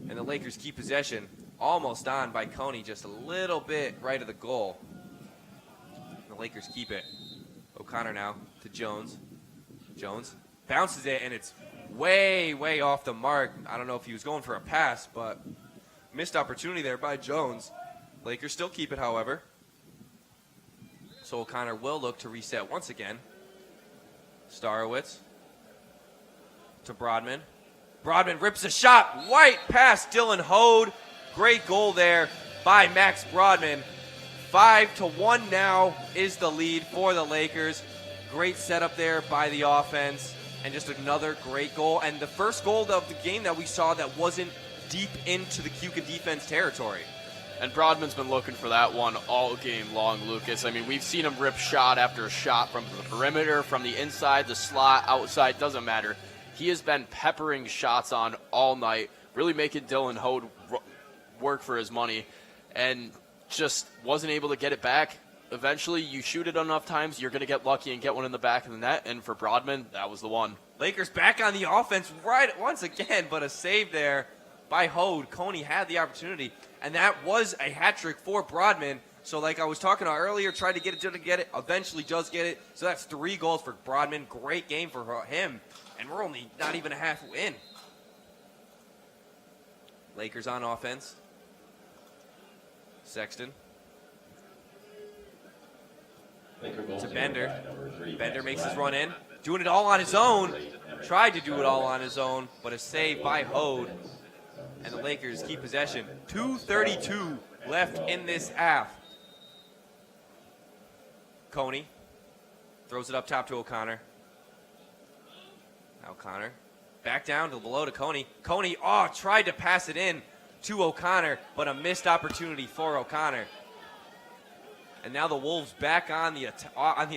And the Lakers keep possession. Almost on by Coney, just a little bit right of the goal. The Lakers keep it. O'Connor now to Jones. Jones bounces it, and it's way, way off the mark. I don't know if he was going for a pass, but missed opportunity there by Jones. Lakers still keep it, however. So O'Connor will look to reset once again. Starowitz to Brodman. Brodman rips a shot. Right past Dylan Hode. Great goal there by Max Brodman. 5-1 now is the lead for the Lakers. Great setup there by the offense. And just another great goal. And the first goal of the game that we saw that wasn't deep into the Keuka defense territory. And Brodman's been looking for that one all game long, Lucas. I mean, we've seen him rip shot after shot from the perimeter, from the inside, the slot, outside, doesn't matter. He has been peppering shots on all night, really making Dylan Hode work for his money, and just wasn't able to get it back. Eventually, you shoot it enough times, you're going to get lucky and get one in the back of the net, and for Brodman, that was the one. Lakers back on the offense right once again, but a save there by Hode. Coney had the opportunity, and that was a hat trick for Brodman. So like I was talking about earlier, tried to get it, eventually does get it. So that's 3 goals for Brodman. Great game for him, and we're only not even a half in. Lakers on offense. Sexton. To Bender. Bender makes his run in. Doing it all on his own. Tried to do it all on his own, but a save by Hode. And the Lakers keep possession. 2:32 left in this half. Coney throws it up top to O'Connor. Now O'Connor back down to below to Coney. Coney, tried to pass it in to O'Connor, but a missed opportunity for O'Connor. And now the Wolves back on the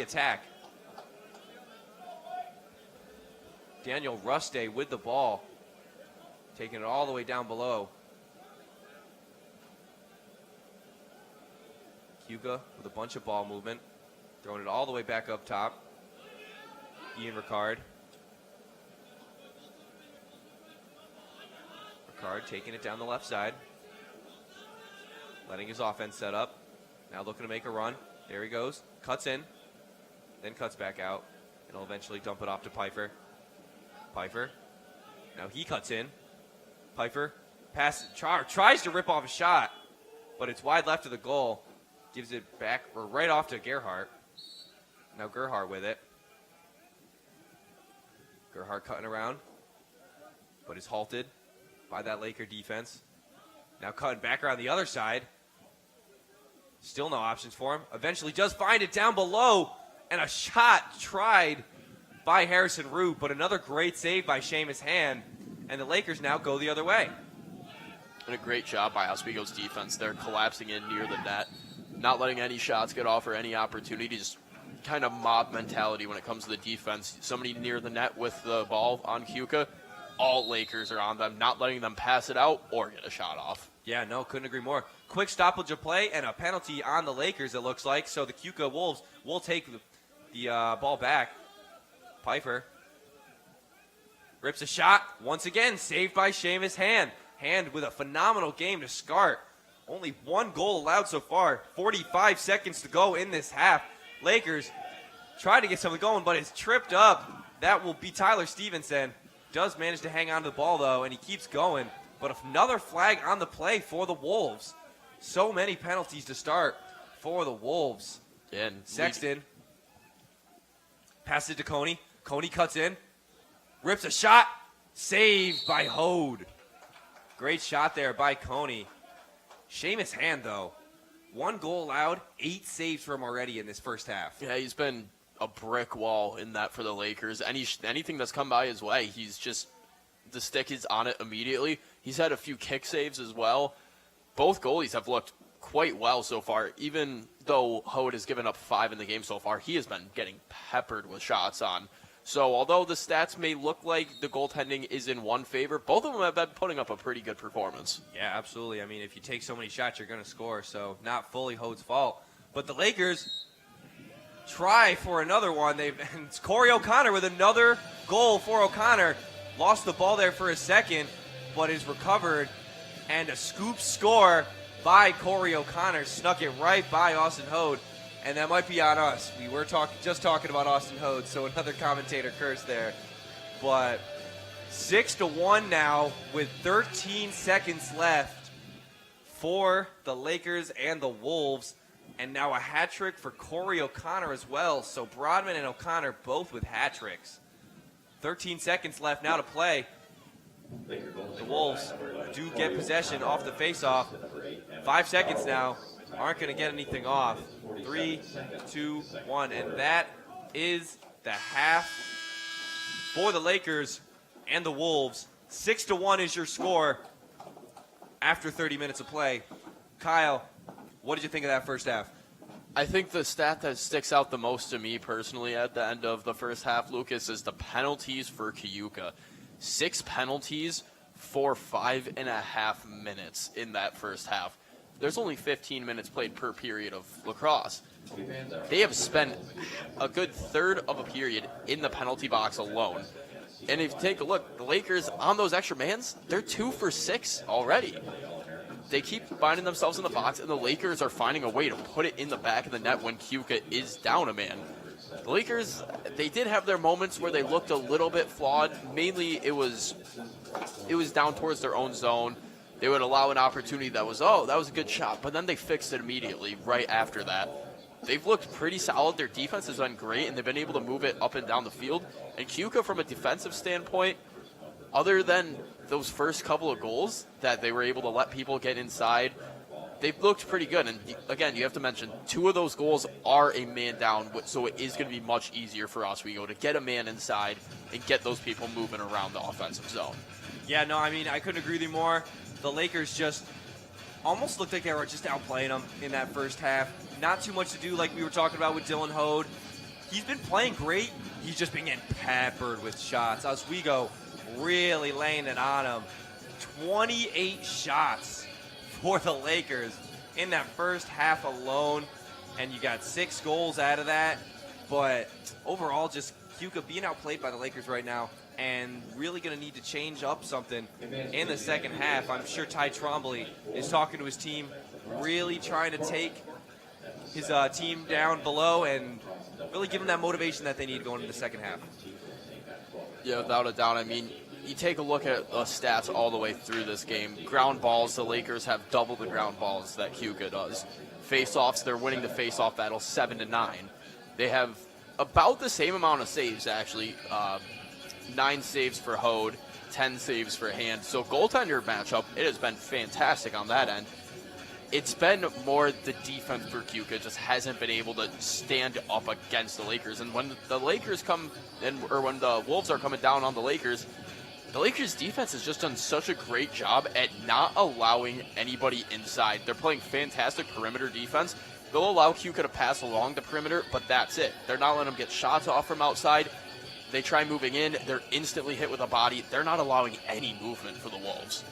attack. Daniel Ruste with the ball, taking it all the way down below. Keuka with a bunch of ball movement, throwing it all the way back up top. Ian Ricard. Ricard taking it down the left side, letting his offense set up. Now looking to make a run. There he goes. Cuts in, then cuts back out, and he'll eventually dump it off to Pfeiffer. Pfeiffer. Now he cuts in. Pfeiffer tries to rip off a shot, but it's wide left of the goal. Gives it back or right off to Gerhardt. Now Gerhardt with it. Gerhardt cutting around, but is halted by that Laker defense. Now cutting back around the other side. Still no options for him. Eventually does find it down below, and a shot tried by Harrison Root, but another great save by Seamus Hand, and the Lakers now go the other way. And a great job by Oswego's defense. They're collapsing in near the net, not letting any shots get off or any opportunity, just kind of mob mentality when it comes to the defense. Somebody near the net with the ball on Keuka, all Lakers are on them, not letting them pass it out or get a shot off. Yeah, no, couldn't agree more. Quick stoppage of play and a penalty on the Lakers, it looks like. So the Keuka Wolves will take the ball back. Pfeiffer rips a shot. Once again, saved by Seamus Hand. Hand with a phenomenal game to start. Only 1 goal allowed so far. 45 seconds to go in this half. Lakers try to get something going, but it's tripped up. That will be Tyler Stevenson. Does manage to hang on to the ball, though, and he keeps going. But another flag on the play for the Wolves. So many penalties to start for the Wolves. And Sexton passes it to Coney. Coney cuts in. Rips a shot. Saved by Hode. Great shot there by Coney. Seamus Hand, though. 1 goal allowed, 8 saves for him already in this first half. Yeah, he's been a brick wall in that for the Lakers. Anything that's come by his way, he's just, the stick is on it immediately. He's had a few kick saves as well. Both goalies have looked quite well so far. Even though Hode has given up 5 in the game so far, he has been getting peppered with shots on So although the stats may look like the goaltending is in one favor, both of them have been putting up a pretty good performance. Yeah, absolutely. I mean, if you take so many shots, you're going to score. So not fully Hode's fault. But the Lakers try for another one. It's Corey O'Connor with another goal for O'Connor. Lost the ball there for a second, but is recovered. And a scoop score by Corey O'Connor. Snuck it right by Austin Hode. And that might be on us. We were just talking about Austin Hode, so another commentator cursed there. But 6-1 now with 13 seconds left for the Lakers and the Wolves. And now a hat trick for Corey O'Connor as well. So Brodman and O'Connor both with hat tricks. 13 seconds left now to play. The Wolves do get possession off the faceoff. 5 seconds now. Aren't going to get anything off. 3, 2, 1. And that is the half for the Lakers and the Wolves. 6-1 is your score after 30 minutes of play. Kyle, what did you think of that first half? I think the stat that sticks out the most to me personally at the end of the first half, Lucas, is the penalties for Keuka. 6 penalties for 5.5 minutes in that first half. There's only 15 minutes played per period of lacrosse. They have spent a good third of a period in the penalty box alone. And if you take a look, the Lakers on those extra mans, they're 2 for 6 already. They keep finding themselves in the box, and the Lakers are finding a way to put it in the back of the net when Keuka is down a man. The Lakers, they did have their moments where they looked a little bit flawed. Mainly it was down towards their own zone. They would allow an opportunity that was a good shot, but then they fixed it immediately right after that. They've looked pretty solid. Their defense has been great, and they've been able to move it up and down the field. And Keuka, from a defensive standpoint, other than those first couple of goals that they were able to let people get inside, they've looked pretty good. And again, you have to mention 2 of those goals are a man down, so it is going to be much easier for Oswego to get a man inside and get those people moving around the offensive zone. Yeah, no, I mean, I couldn't agree with you more. The Lakers just almost looked like they were just outplaying them in that first half. Not too much to do, like we were talking about with Dylan Hode. He's been playing great. He's just been getting peppered with shots. Oswego really laying it on him. 28 shots for the Lakers in that first half alone, and you got 6 goals out of that. But overall, just Keuka being outplayed by the Lakers right now, and really going to need to change up something in the second half. I'm sure Ty Trombley is talking to his team, really trying to take his team down below and really give them that motivation that they need going into the second half. Yeah, without a doubt. I mean, you take a look at the stats all the way through this game. Ground balls, the Lakers have double the ground balls that Keuka does. Face-offs, they're winning the face-off battle 7-9. They have about the same amount of saves, actually. 9 saves for Hode, 10 saves for Hand. So goaltender matchup, it has been fantastic on that end. It's been more the defense for Keuka just hasn't been able to stand up against the Lakers. And when the Lakers come in, or when the Wolves are coming down on the Lakers defense has just done such a great job at not allowing anybody inside. They're playing fantastic perimeter defense. They'll allow Keuka to pass along the perimeter, but that's it. They're not letting them get shots off from outside. They try moving in, they're instantly hit with a body. They're not allowing any movement for the Wolves.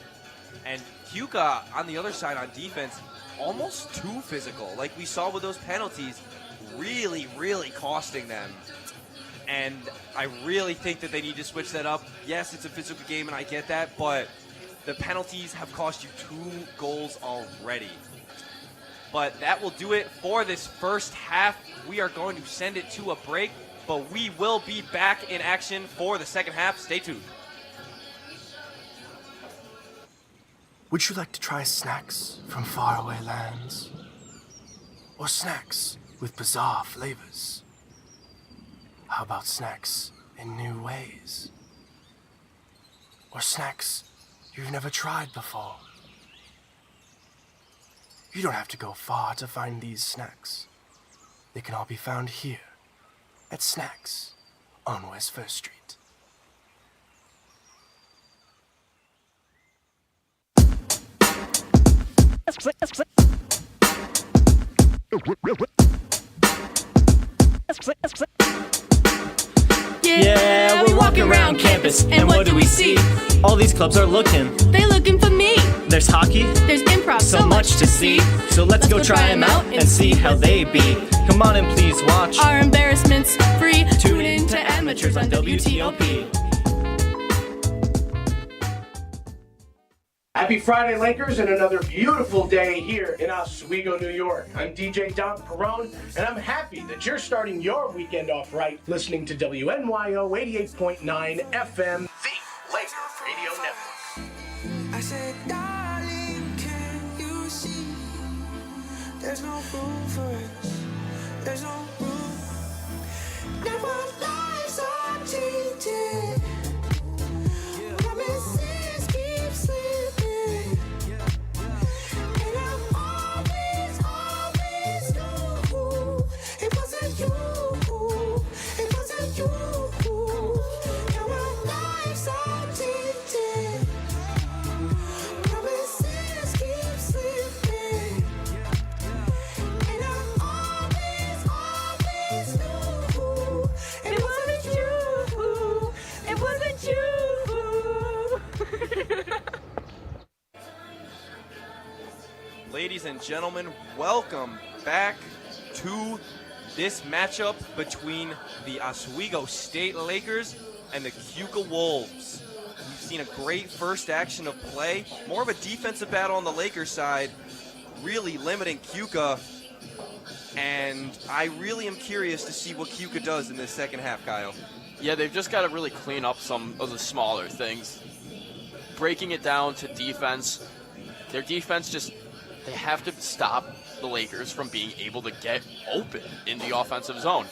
And Keuka, on the other side on defense, almost too physical. Like we saw with those penalties, really, really costing them. And I really think that they need to switch that up. Yes, it's a physical game, and I get that, but the penalties have cost you 2 goals already. But that will do it for this first half. We are going to send it to a break, but we will be back in action for the second half. Stay tuned. Would you like to try snacks from faraway lands? Or snacks with bizarre flavors? How about snacks in new ways? Or snacks you've never tried before? You don't have to go far to find these snacks. They can all be found here at Snacks on West 1st Street. it. Yeah, we're walking around campus, and what do we see? All these clubs are looking. They looking for me. There's hockey, There's improv, so much to see. So let's go try them out and see how they be. Come on and please watch. Our embarrassments free. Tune in to Amateurs on WTOP. Happy Friday, Lakers, and another beautiful day here in Oswego, New York. I'm DJ Don Perone, and I'm happy that you're starting your weekend off right listening to WNYO 88.9 FM, the Laker Radio Network. I said, darling, can you see? There's no room for us. There's no room. Now our lives are changing. Promises keep slipping. And I always knew it wasn't you. It wasn't you. Now our lives are changing. Promises keep slipping. And I always knew it wasn't you. It wasn't you. Ladies and gentlemen, welcome back to this matchup between the Oswego State Lakers and the Keuka Wolves. We've seen a great first action of play, more of a defensive battle on the Lakers side, really limiting Keuka, and I really am curious to see what Keuka does in this second half, Kyle. Yeah, they've just got to really clean up some of the smaller things. Breaking it down to defense, their defense just, they have to stop the Lakers from being able to get open in the offensive zone.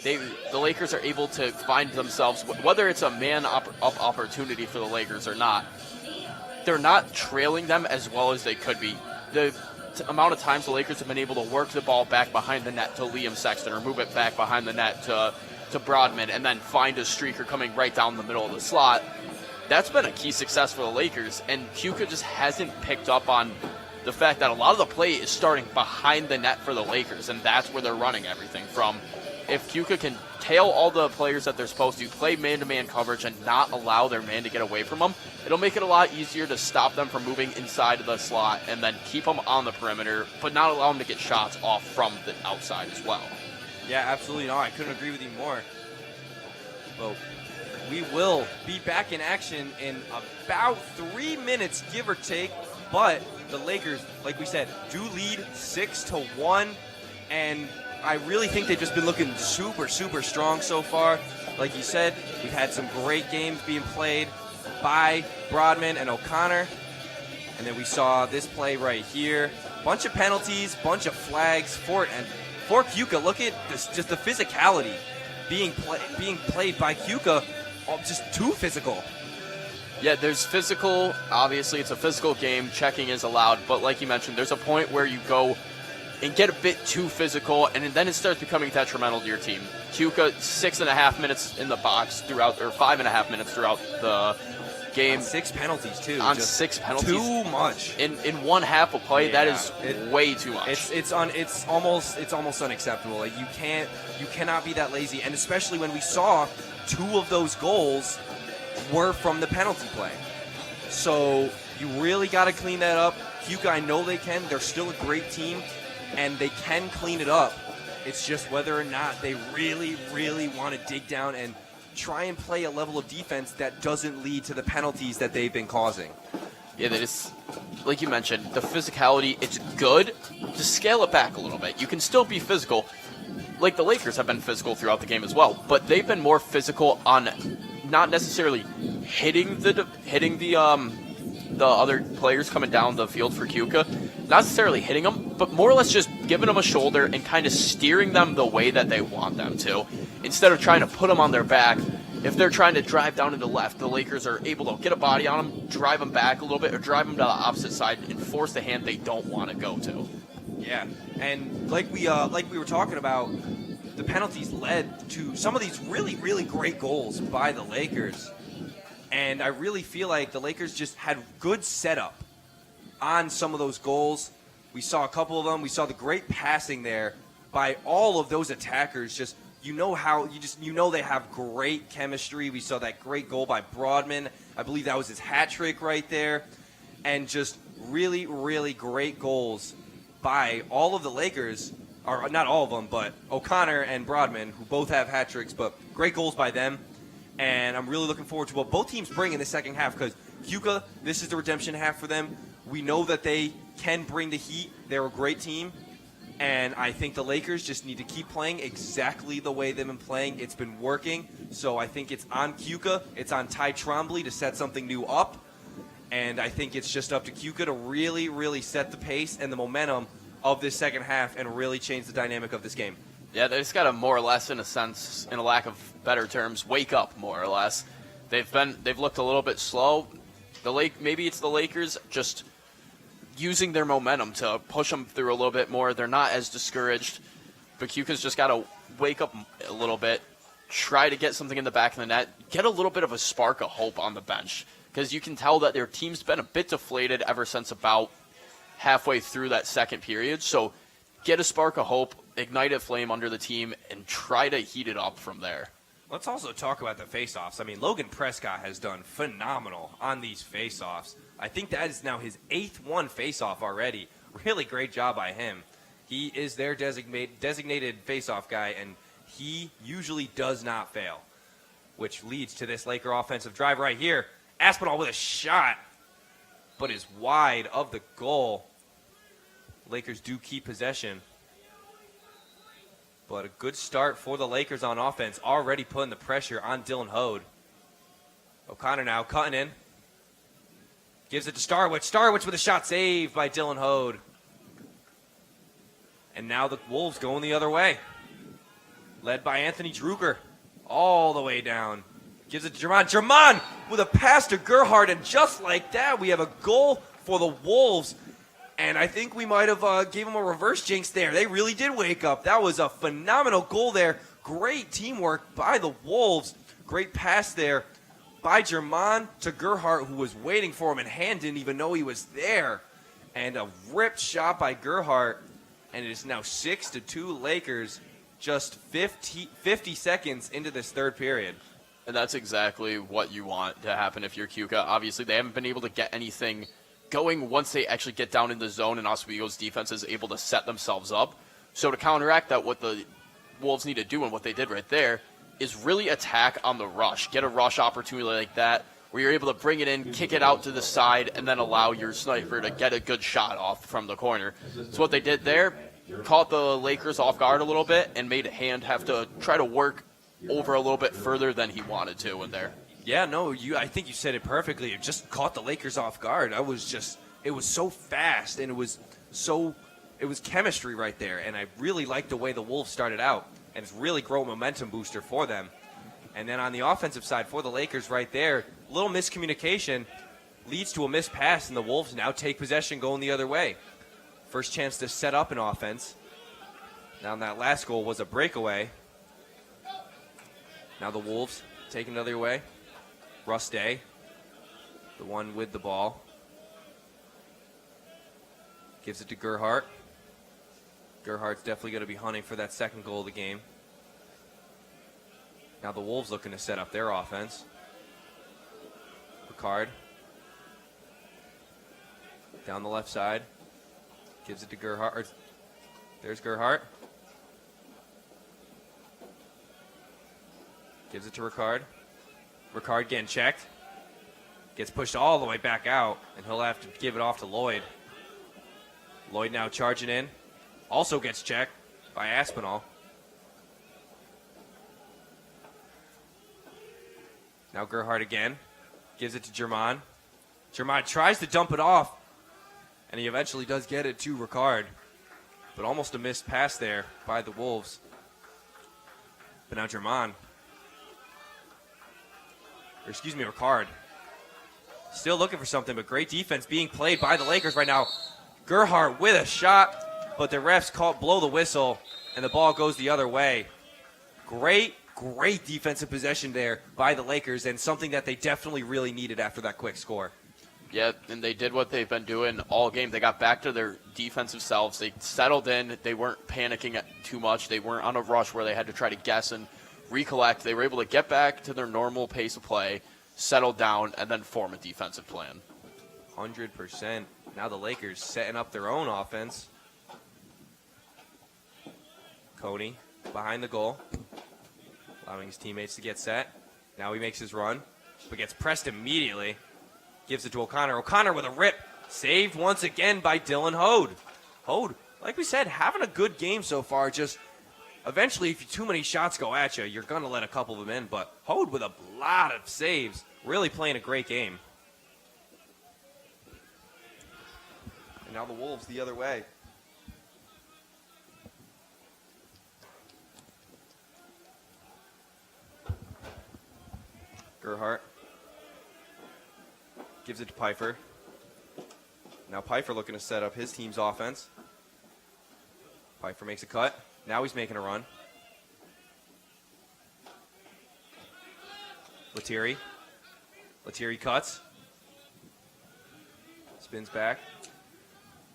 The Lakers are able to find themselves, whether it's a man-up opportunity for the Lakers or not, they're not trailing them as well as they could be. The amount of times the Lakers have been able to work the ball back behind the net to Liam Sexton or move it back behind the net to Broadman and then find a streaker coming right down the middle of the slot, that's been a key success for the Lakers, and Keuka just hasn't picked up on the fact that a lot of the play is starting behind the net for the Lakers, and that's where they're running everything from. If Keuka can tail all the players that they're supposed to, play man-to-man coverage, and not allow their man to get away from them, it'll make it a lot easier to stop them from moving inside of the slot and then keep them on the perimeter, but not allow them to get shots off from the outside as well. Yeah, absolutely. No, I couldn't agree with you more. Well, we will be back in action in about 3 minutes, give or take. But the Lakers, like we said, do lead 6-1. And I really think they've just been looking super, super strong so far. Like you said, we've had some great games being played by Broadman and O'Connor. And then we saw this play right here. Bunch of penalties, bunch of flags for it. And for Keuka, look at this, just the physicality being played by Keuka, just too physical. Yeah, there's physical. Obviously, it's a physical game. Checking is allowed. But like you mentioned, there's a point where you go and get a bit too physical, and then it starts becoming detrimental to your team. Keuka, 6.5 minutes in the box throughout, or 5.5 minutes throughout the game. On 6 penalties, too. On just 6 penalties. Too much. In one half of play, that is way too much. It's almost unacceptable. Like you cannot be that lazy, and especially when we saw 2 of those goals were from the penalty play. So you really got to clean that up. Keuka, I know they can. They're still a great team, and they can clean it up. It's just whether or not they really, really want to dig down and try and play a level of defense that doesn't lead to the penalties that they've been causing. Yeah, that is, like you mentioned, the physicality, it's good. Just scale it back a little bit. You can still be physical. Like the Lakers have been physical throughout the game as well, but they've been more physical on not necessarily hitting the other players coming down the field for Keuka, not necessarily hitting them, but more or less just giving them a shoulder and kind of steering them the way that they want them to, instead of trying to put them on their back. If they're trying to drive down to the left, the Lakers are able to get a body on them, drive them back a little bit, or drive them to the opposite side and force the hand they don't want to go to. Yeah, and like we were talking about, the penalties led to some of these really, really great goals by the Lakers. And I really feel like the Lakers just had good setup on some of those goals. We saw a couple of them. We saw the great passing there by all of those attackers, just you know they have great chemistry. We saw that great goal by Broadman. I believe that was his hat trick right there. And just really, really great goals by all of the Lakers, or not all of them, but O'Connor and Broadman, who both have hat tricks, but great goals by them. And I'm really looking forward to what both teams bring in the second half, because Keuka, this is the redemption half for them. We know that they can bring the heat. They're a great team. And I think the Lakers just need to keep playing exactly the way they've been playing. It's been working. So I think it's on Keuka. It's on Ty Trombley to set something new up. And I think it's just up to Keuka to really, really set the pace and the momentum of this second half and really change the dynamic of this game. Yeah, they just got to more or less, in a sense, in a lack of better terms, wake up more or less. They've looked a little bit slow. Maybe it's the Lakers just using their momentum to push them through a little bit more. They're not as discouraged, but Keuka's just got to wake up a little bit, try to get something in the back of the net, get a little bit of a spark of hope on the bench, because you can tell that their team's been a bit deflated ever since about halfway through that second period. So get a spark of hope, ignite a flame under the team, and try to heat it up from there. Let's also talk about the faceoffs. I mean, Logan Prescott has done phenomenal on these faceoffs. I think that is now his 8th one faceoff already. Really great job by him. He is their designated faceoff guy, and he usually does not fail, which leads to this Laker offensive drive right here. Aspinall with a shot, but is wide of the goal. Lakers do keep possession. But a good start for the Lakers on offense, already putting the pressure on Dylan Hode. O'Connor now cutting in. Gives it to Starwich. Starwich with a shot saved by Dylan Hode. And now the Wolves going the other way. Led by Anthony Drucker. All the way down. Gives it to Jermon. Jermon with a pass to Gerhardt. And just like that, we have a goal for the Wolves. And I think we might have gave them a reverse jinx there. They really did wake up. That was a phenomenal goal there. Great teamwork by the Wolves. Great pass there by Jermon to Gerhardt, who was waiting for him, and Hand didn't even know he was there. And a ripped shot by Gerhardt. And it is now 6-2 Lakers, just 50 seconds into this third period. And that's exactly what you want to happen if you're Keuka. Obviously, they haven't been able to get anything going once they actually get down in the zone, and Oswego's defense is able to set themselves up. So to counteract that, what the Wolves need to do, and what they did right there, is really attack on the rush. Get a rush opportunity like that, where you're able to bring it in, kick it out to the side, and then allow your sniper to get a good shot off from the corner. So what they did there, caught the Lakers off guard a little bit, and made Hand have to try to work over a little bit further than he wanted to in there. Yeah, no, I think you said it perfectly. It just caught the Lakers off guard. It was so fast, and it was chemistry right there. And I really liked the way the Wolves started out, and it's really grown momentum booster for them. And then on the offensive side for the Lakers right there, a little miscommunication leads to a missed pass, and the Wolves now take possession going the other way. First chance to set up an offense. Now that last goal was a breakaway. Now the Wolves taking the other way. Russ Day, the one with the ball. Gives it to Gerhardt. Gerhardt's definitely going to be hunting for that second goal of the game. Now the Wolves looking to set up their offense. Ricard. Down the left side. Gives it to Gerhardt. There's Gerhardt. Gives it to Ricard. Ricard getting checked. Gets pushed all the way back out, and he'll have to give it off to Lloyd. Lloyd now charging in. Also gets checked by Aspinall. Now Gerhardt again. Gives it to Jermon. Jermon tries to dump it off, and he eventually does get it to Ricard. But almost a missed pass there by the Wolves. But now Jermon. Ricard. Still looking for something, but great defense being played by the Lakers right now. Gerhardt with a shot, but the refs blow the whistle, and the ball goes the other way. Great defensive possession there by the Lakers, and something that they definitely really needed after that quick score. Yeah, and they did what they've been doing all game. They got back to their defensive selves. They settled in. They weren't panicking too much. They weren't on a rush where they had to try to guess and recollect. They were able to get back to their normal pace of play, settle down, and then form a defensive plan. 100%. Now the Lakers setting up their own offense. Coney behind the goal, allowing his teammates to get set. Now he makes his run, but gets pressed immediately. Gives it to O'Connor. O'Connor with a rip. Saved once again by Dylan Hode. Hode, like we said, having a good game so far. Just eventually, if too many shots go at you, you're going to let a couple of them in. But Hode with a lot of saves. Really playing a great game. And now the Wolves the other way. Gerhardt gives it to Pfeiffer. Now Pfeiffer looking to set up his team's offense. Pfeiffer makes a cut. Now he's making a run. Lettieri. Lettieri cuts. Spins back.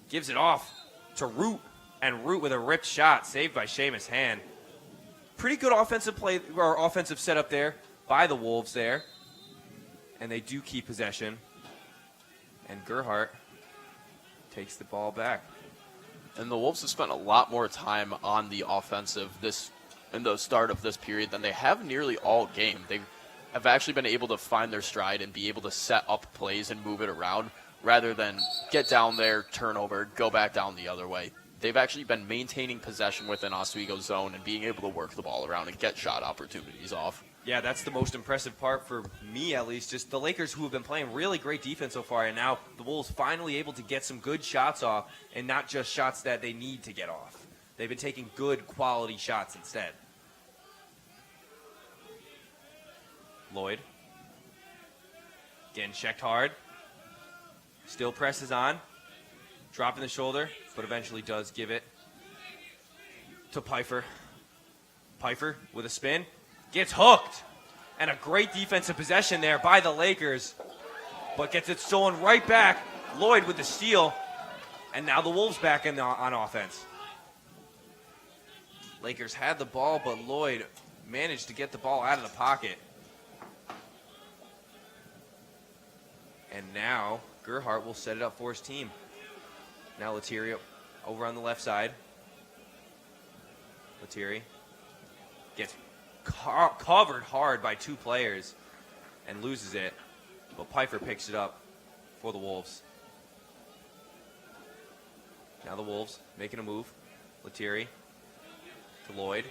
Gives it off to Root. And Root with a ripped shot. Saved by Seamus Hand. Pretty good offensive play or offensive setup there by the Wolves there. And they do keep possession. And Gerhardt takes the ball back. And the Wolves have spent a lot more time on the offensive in the start of this period than they have nearly all game. They have actually been able to find their stride and be able to set up plays and move it around rather than get down there, turnover, go back down the other way. They've actually been maintaining possession within Oswego's zone and being able to work the ball around and get shot opportunities off. Yeah, that's the most impressive part for me, at least. Just the Lakers, who have been playing really great defense so far, and now the Wolves finally able to get some good shots off and not just shots that they need to get off. They've been taking good quality shots instead. Lloyd. Getting checked hard. Still presses on. Dropping the shoulder, but eventually does give it to Pfeiffer. Pfeiffer with a spin. Gets hooked. And a great defensive possession there by the Lakers. But gets it stolen right back. Lloyd with the steal. And now the Wolves back on offense. Lakers had the ball, but Lloyd managed to get the ball out of the pocket. And now Gerhardt will set it up for his team. Now Lettieri over on the left side. Lettieri gets covered hard by two players and loses it. But Pfeiffer picks it up for the Wolves. Now the Wolves making a move. Lettieri to Lloyd.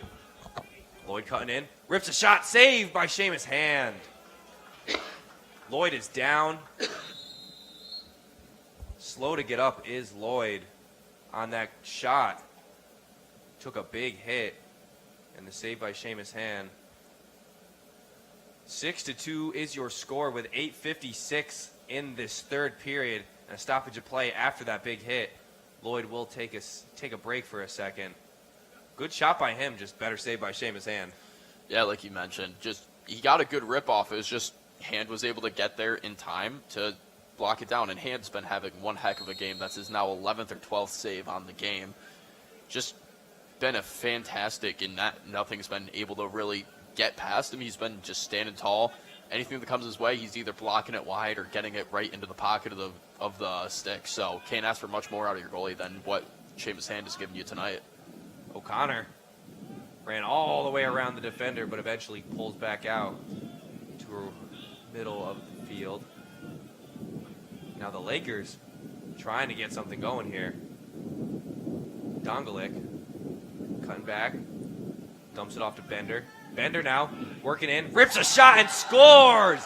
Lloyd cutting in. Rips a shot. Saved by Seamus Hand. Lloyd is down. Slow to get up is Lloyd on that shot. Took a big hit. And the save by Seamus Hand. 6-2 is your score with 8:56 in this third period. And a stoppage of play after that big hit. Lloyd will take a break for a second. Good shot by him, just better save by Seamus Hand. Yeah, like you mentioned, just he got a good rip off. It was just Hand was able to get there in time to block it down. And Hand's been having one heck of a game. That's his now 11th or 12th save on the game. Just been a fantastic in that nothing's been able to really get past him. He's been just standing tall. Anything that comes his way, he's either blocking it wide or getting it right into the pocket of the stick. So can't ask for much more out of your goalie than what Seamus Hand has given you tonight. O'Connor ran all the way around the defender, but eventually pulls back out to middle of the field. Now the Lakers trying to get something going here. Dongelik cutting back, dumps it off to Bender. Bender now working in, rips a shot and scores!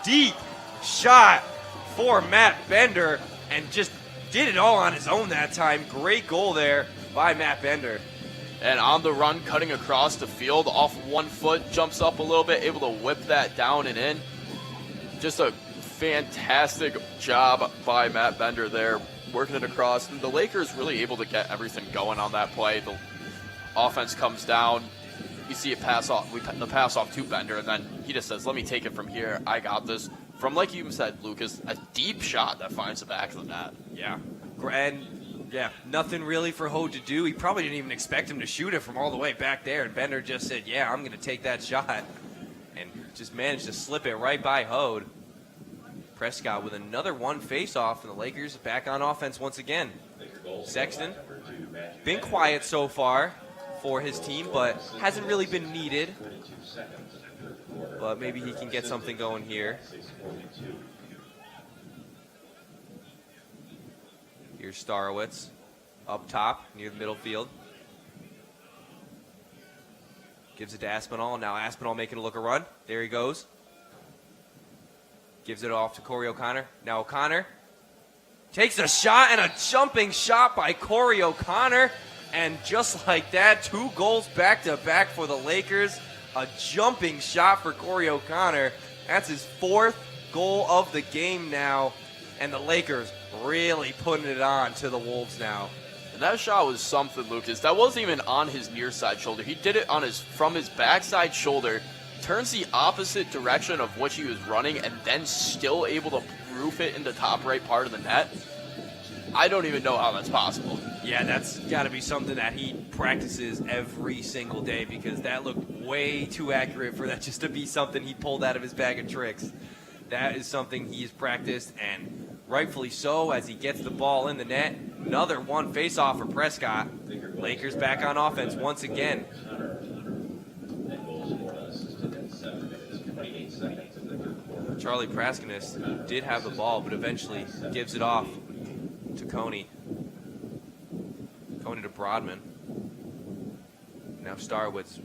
Deep shot for Matt Bender, and just did it all on his own that time. Great goal there by Matt Bender. And on the run, cutting across the field, off 1 foot, jumps up a little bit, able to whip that down and in. Just a fantastic job by Matt Bender there, working it across. And the Lakers really able to get everything going on that play. The offense comes down. You see it pass off. The pass off to Bender, and then he just says, "Let me take it from here. I got this." from, like you said, Lucas, a deep shot that finds the back of the net. Yeah. And, yeah, nothing really for Hode to do. He probably didn't even expect him to shoot it from all the way back there. And Bender just said, yeah, I'm going to take that shot. And just managed to slip it right by Hode. Prescott with another one face-off, and the Lakers back on offense once again. Sexton, been quiet so far for his team, but hasn't really been needed. But maybe he can get something going here. Here's Starowitz up top near the middle field. Gives it to Aspinall. Now Aspinall making a look a run. There he goes. Gives it off to Corey O'Connor. Now O'Connor takes a shot, and a jumping shot by Corey O'Connor. And just like that, 2 goals back-to-back for the Lakers. A jumping shot for Corey O'Connor. That's his 4th goal of the game now. And the Lakers really putting it on to the Wolves now. And that shot was something, Lucas. That wasn't even on his near side shoulder. He did it on from his backside shoulder, turns the opposite direction of which he was running, and then still able to roof it in the top right part of the net. I don't even know how that's possible. Yeah, that's got to be something that he practices every single day, because that looked way too accurate for that just to be something he pulled out of his bag of tricks. That is something he's practiced, and rightfully so, as he gets the ball in the net. Another one face-off for Prescott. Lakers back on offense once again. Charlie Praskinis did have the ball, but eventually gives it off to Coney. Coney to Broadman. Now Starowitz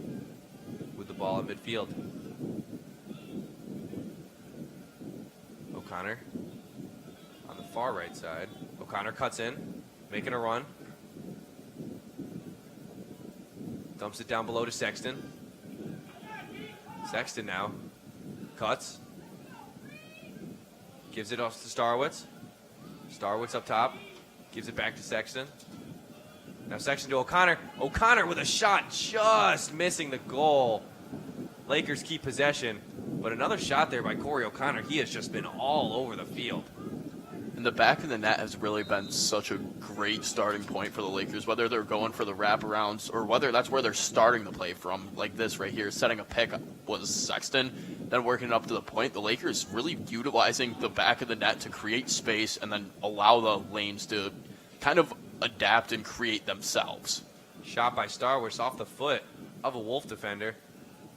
with the ball in midfield. O'Connor on the far right side. O'Connor cuts in, making a run. Dumps it down below to Sexton. Sexton now cuts. Gives it off to Starowitz. Starowitz up top. Gives it back to Sexton. Now Sexton to O'Connor. O'Connor with a shot, just missing the goal. Lakers keep possession. But another shot there by Corey O'Connor. He has just been all over the field. And the back of the net has really been such a great starting point for the Lakers, whether they're going for the wraparounds or whether that's where they're starting to play from, like this right here, setting a pick was Sexton, then working it up to the point. The Lakers really utilizing the back of the net to create space and then allow the lanes to kind of adapt and create themselves. Shot by Starowitz off the foot of a Wolf defender.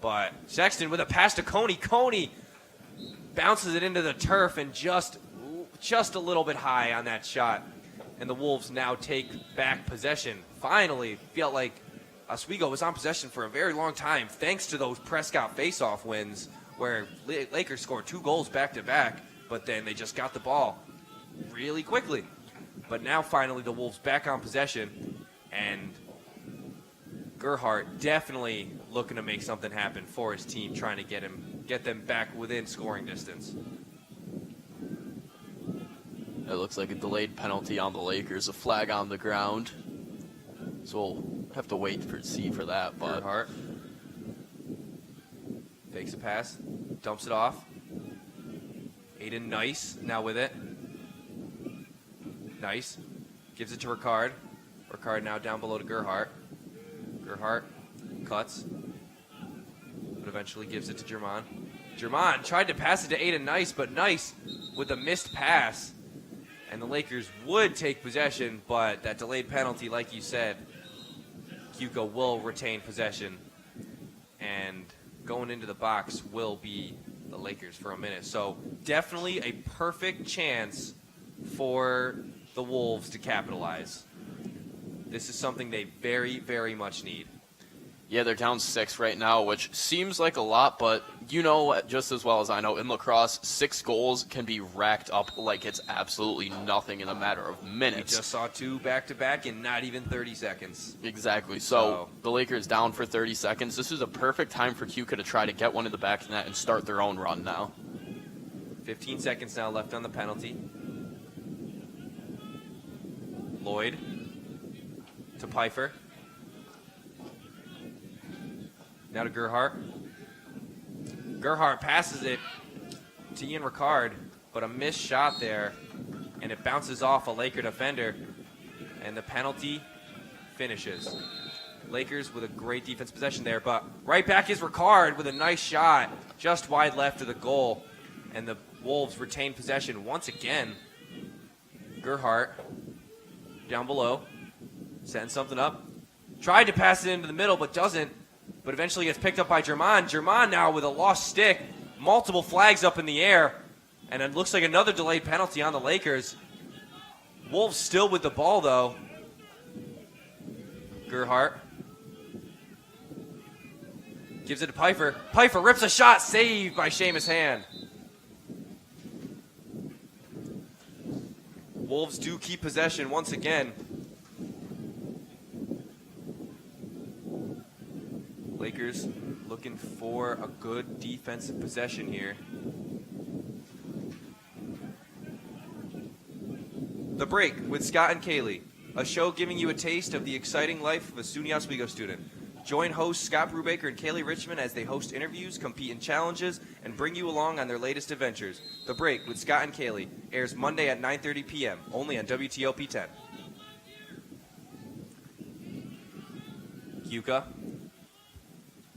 But Sexton with a pass to Coney. Coney bounces it into the turf and just a little bit high on that shot. And the Wolves now take back possession. Finally, felt like Oswego was on possession for a very long time, thanks to those Prescott face-off wins where Lakers scored 2 goals back-to-back, but then they just got the ball really quickly. But now finally the Wolves back on possession, and Gerhardt definitely looking to make something happen for his team, trying to get them back within scoring distance. It looks like a delayed penalty on the Lakers, a flag on the ground. So we'll have to wait to see for that. But Gerhardt fakes a pass, dumps it off. Aiden Nice now with it. Nice gives it to Ricard. Ricard now down below to Gerhardt. Gerhardt cuts, but eventually gives it to German. German tried to pass it to Aiden Nice, but Nice with a missed pass. And the Lakers would take possession, but that delayed penalty, like you said, Keuka will retain possession. And going into the box will be the Lakers for a minute. So definitely a perfect chance for the Wolves to capitalize. This is something they very, very much need. yeah, they're down 6 right now, which seems like a lot, but you know just as well as I know, in lacrosse, 6 goals can be racked up like it's absolutely nothing in a matter of minutes. We just saw 2 back-to-back in not even 30 seconds. Exactly. So the Lakers down for 30 seconds. This is a perfect time for Keuka to try to get one in the back of the net and start their own run now. 15 seconds now left on the penalty. Lloyd to Pfeiffer. Now to Gerhardt. Gerhardt passes it to Ian Ricard, but a missed shot there, and it bounces off a Laker defender, and the penalty finishes. Lakers with a great defense possession there, but right back is Ricard with a nice shot, just wide left of the goal, and the Wolves retain possession once again. Gerhardt down below, setting something up. Tried to pass it into the middle, but doesn't, but eventually gets picked up by German. German now with a lost stick, multiple flags up in the air, and it looks like another delayed penalty on the Lakers. Wolves still with the ball, though. Gerhardt gives it to Pfeiffer. Pfeiffer rips a shot, saved by Seamus Hand. Wolves do keep possession once again. Lakers looking for a good defensive possession here. The Break with Scott and Kaylee, a show giving you a taste of the exciting life of a SUNY Oswego student. Join hosts Scott Brubaker and Kaylee Richmond as they host interviews, compete in challenges, and bring you along on their latest adventures. The Break with Scott and Kaylee airs Monday at 9:30 p.m., only on WTOP 10. Keuka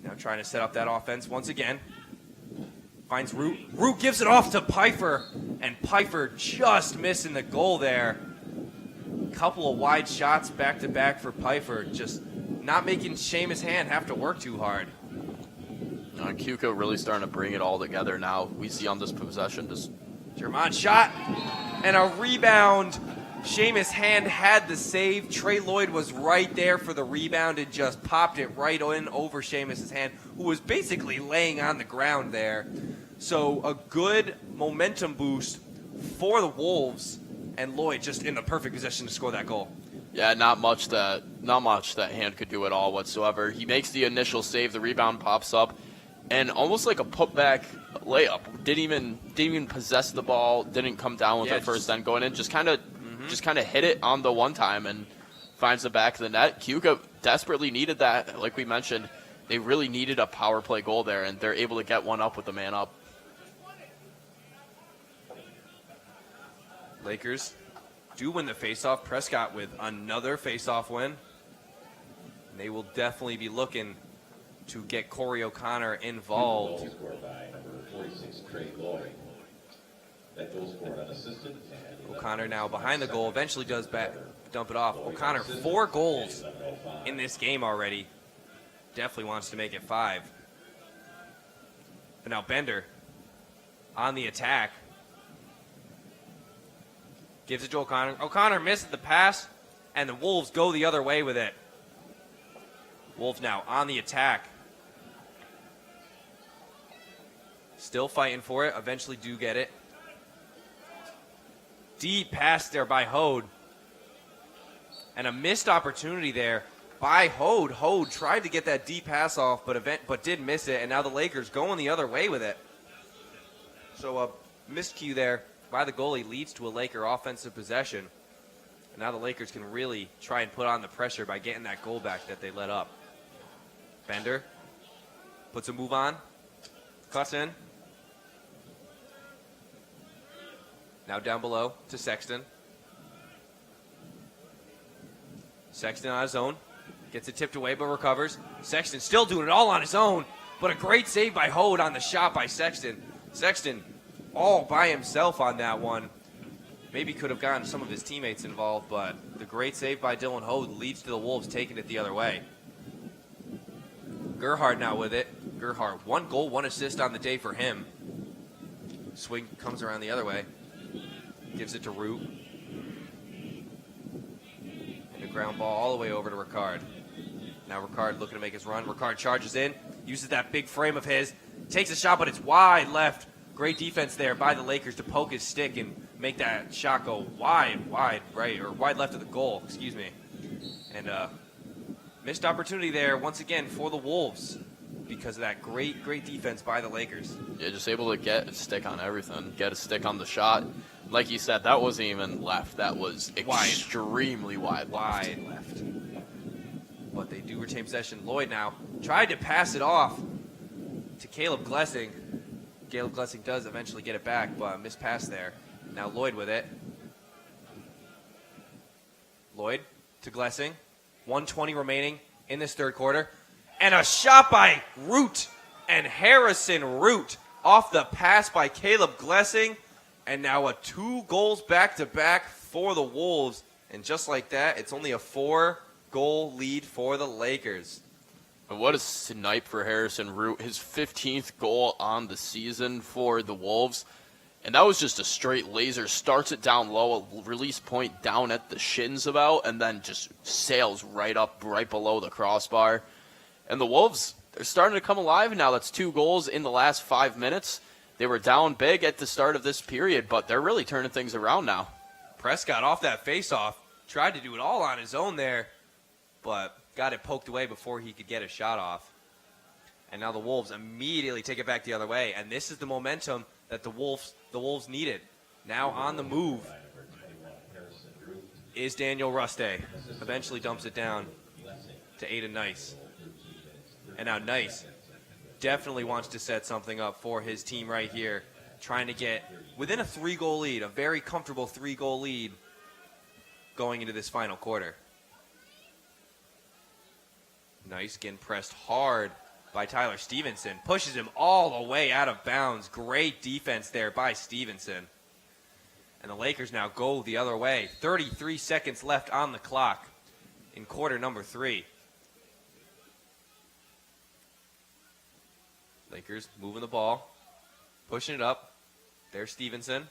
now trying to set up that offense once again. Finds Root. Root gives it off to Pfeiffer, and Pfeiffer just missing the goal there. Couple of wide shots back-to-back for Pfeiffer, just not making Seamus Hand have to work too hard. Keuka really starting to bring it all together now. We see on this possession just German shot and a rebound. Seamus Hand had the save. Trey Lloyd was right there for the rebound and just popped it right in over Seamus' hand, who was basically laying on the ground there. So a good momentum boost for the Wolves, and Lloyd just in the perfect position to score that goal. Yeah, not much that Hand could do at all whatsoever. He makes the initial save, the rebound pops up, and almost like a putback layup. Didn't even possess the ball, didn't come down with it first, then going in, just kind of hit it on the one time and finds the back of the net. Keuka desperately needed that. Like we mentioned, they really needed a power play goal there, and they're able to get one up with the man up. Lakers do win the faceoff. Prescott with another faceoff win. And they will definitely be looking to get Corey O'Connor involved. Goal scored by number 46, Trey Lloyd. That goal scored unassisted. O'Connor now behind the goal, eventually does dump it off. O'Connor 4 goals in this game already. Definitely wants to make it 5. But now Bender on the attack. Gives it to O'Connor. O'Connor misses the pass, and the Wolves go the other way with it. Wolves now on the attack. Still fighting for it. Eventually do get it. Deep pass there by Hode. And a missed opportunity there by Hode. Hode tried to get that deep pass off, but did miss it. And now the Lakers going the other way with it. So a miscue there by the goalie leads to a Laker offensive possession. And now the Lakers can really try and put on the pressure by getting that goal back that they let up. Bender puts a move on. Cuts in. Now down below to Sexton. Sexton on his own. Gets it tipped away but recovers. Sexton still doing it all on his own. But a great save by Hode on the shot by Sexton. Sexton all by himself on that one. Maybe could have gotten some of his teammates involved, but the great save by Dylan Hode leads to the Wolves taking it the other way. Gerhardt now with it. Gerhardt, 1 goal, 1 assist on the day for him. Swing comes around the other way. Gives it to Root. And a ground ball all the way over to Ricard. Now Ricard looking to make his run. Ricard charges in, uses that big frame of his, takes a shot, but it's wide left. Great defense there by the Lakers to poke his stick and make that shot go wide right, or wide left of the goal, excuse me. And missed opportunity there once again for the Wolves because of that great defense by the Lakers. Yeah, just able to get a stick on everything, get a stick on the shot. Like you said, that wasn't even left. That was extremely wide left. But they do retain possession. Lloyd now tried to pass it off to Caleb Glessing. Caleb Glessing does eventually get it back, but missed pass there. Now Lloyd with it. Lloyd to Glessing. 1:20 remaining in this third quarter. And a shot by Root and Harrison Root off the pass by Caleb Glessing. And now a 2 goals back-to-back for the Wolves. And just like that, it's only a 4-goal lead for the Lakers. And what a snipe for Harrison Root. His 15th goal on the season for the Wolves. And that was just a straight laser. Starts it down low, a release point down at the shins about, and then just sails right up, right below the crossbar. And the Wolves, they're starting to come alive now. That's 2 goals in the last 5 minutes. They were down big at the start of this period, but they're really turning things around now. Prescott off that faceoff. Tried to do it all on his own there, but got it poked away before he could get a shot off. And now the Wolves immediately take it back the other way. And this is the momentum that the Wolves needed. Now on the move is Daniel Ruste. Eventually dumps it down to Aiden Nice. And now Nice definitely wants to set something up for his team right here. Trying to get within a 3-goal lead, a very comfortable 3-goal lead going into this final quarter. Nice getting pressed hard by Tyler Stevenson. Pushes him all the way out of bounds. Great defense there by Stevenson. And the Lakers now go the other way. 33 seconds left on the clock in quarter number 3. Lakers moving the ball. Pushing it up. There's Stevenson.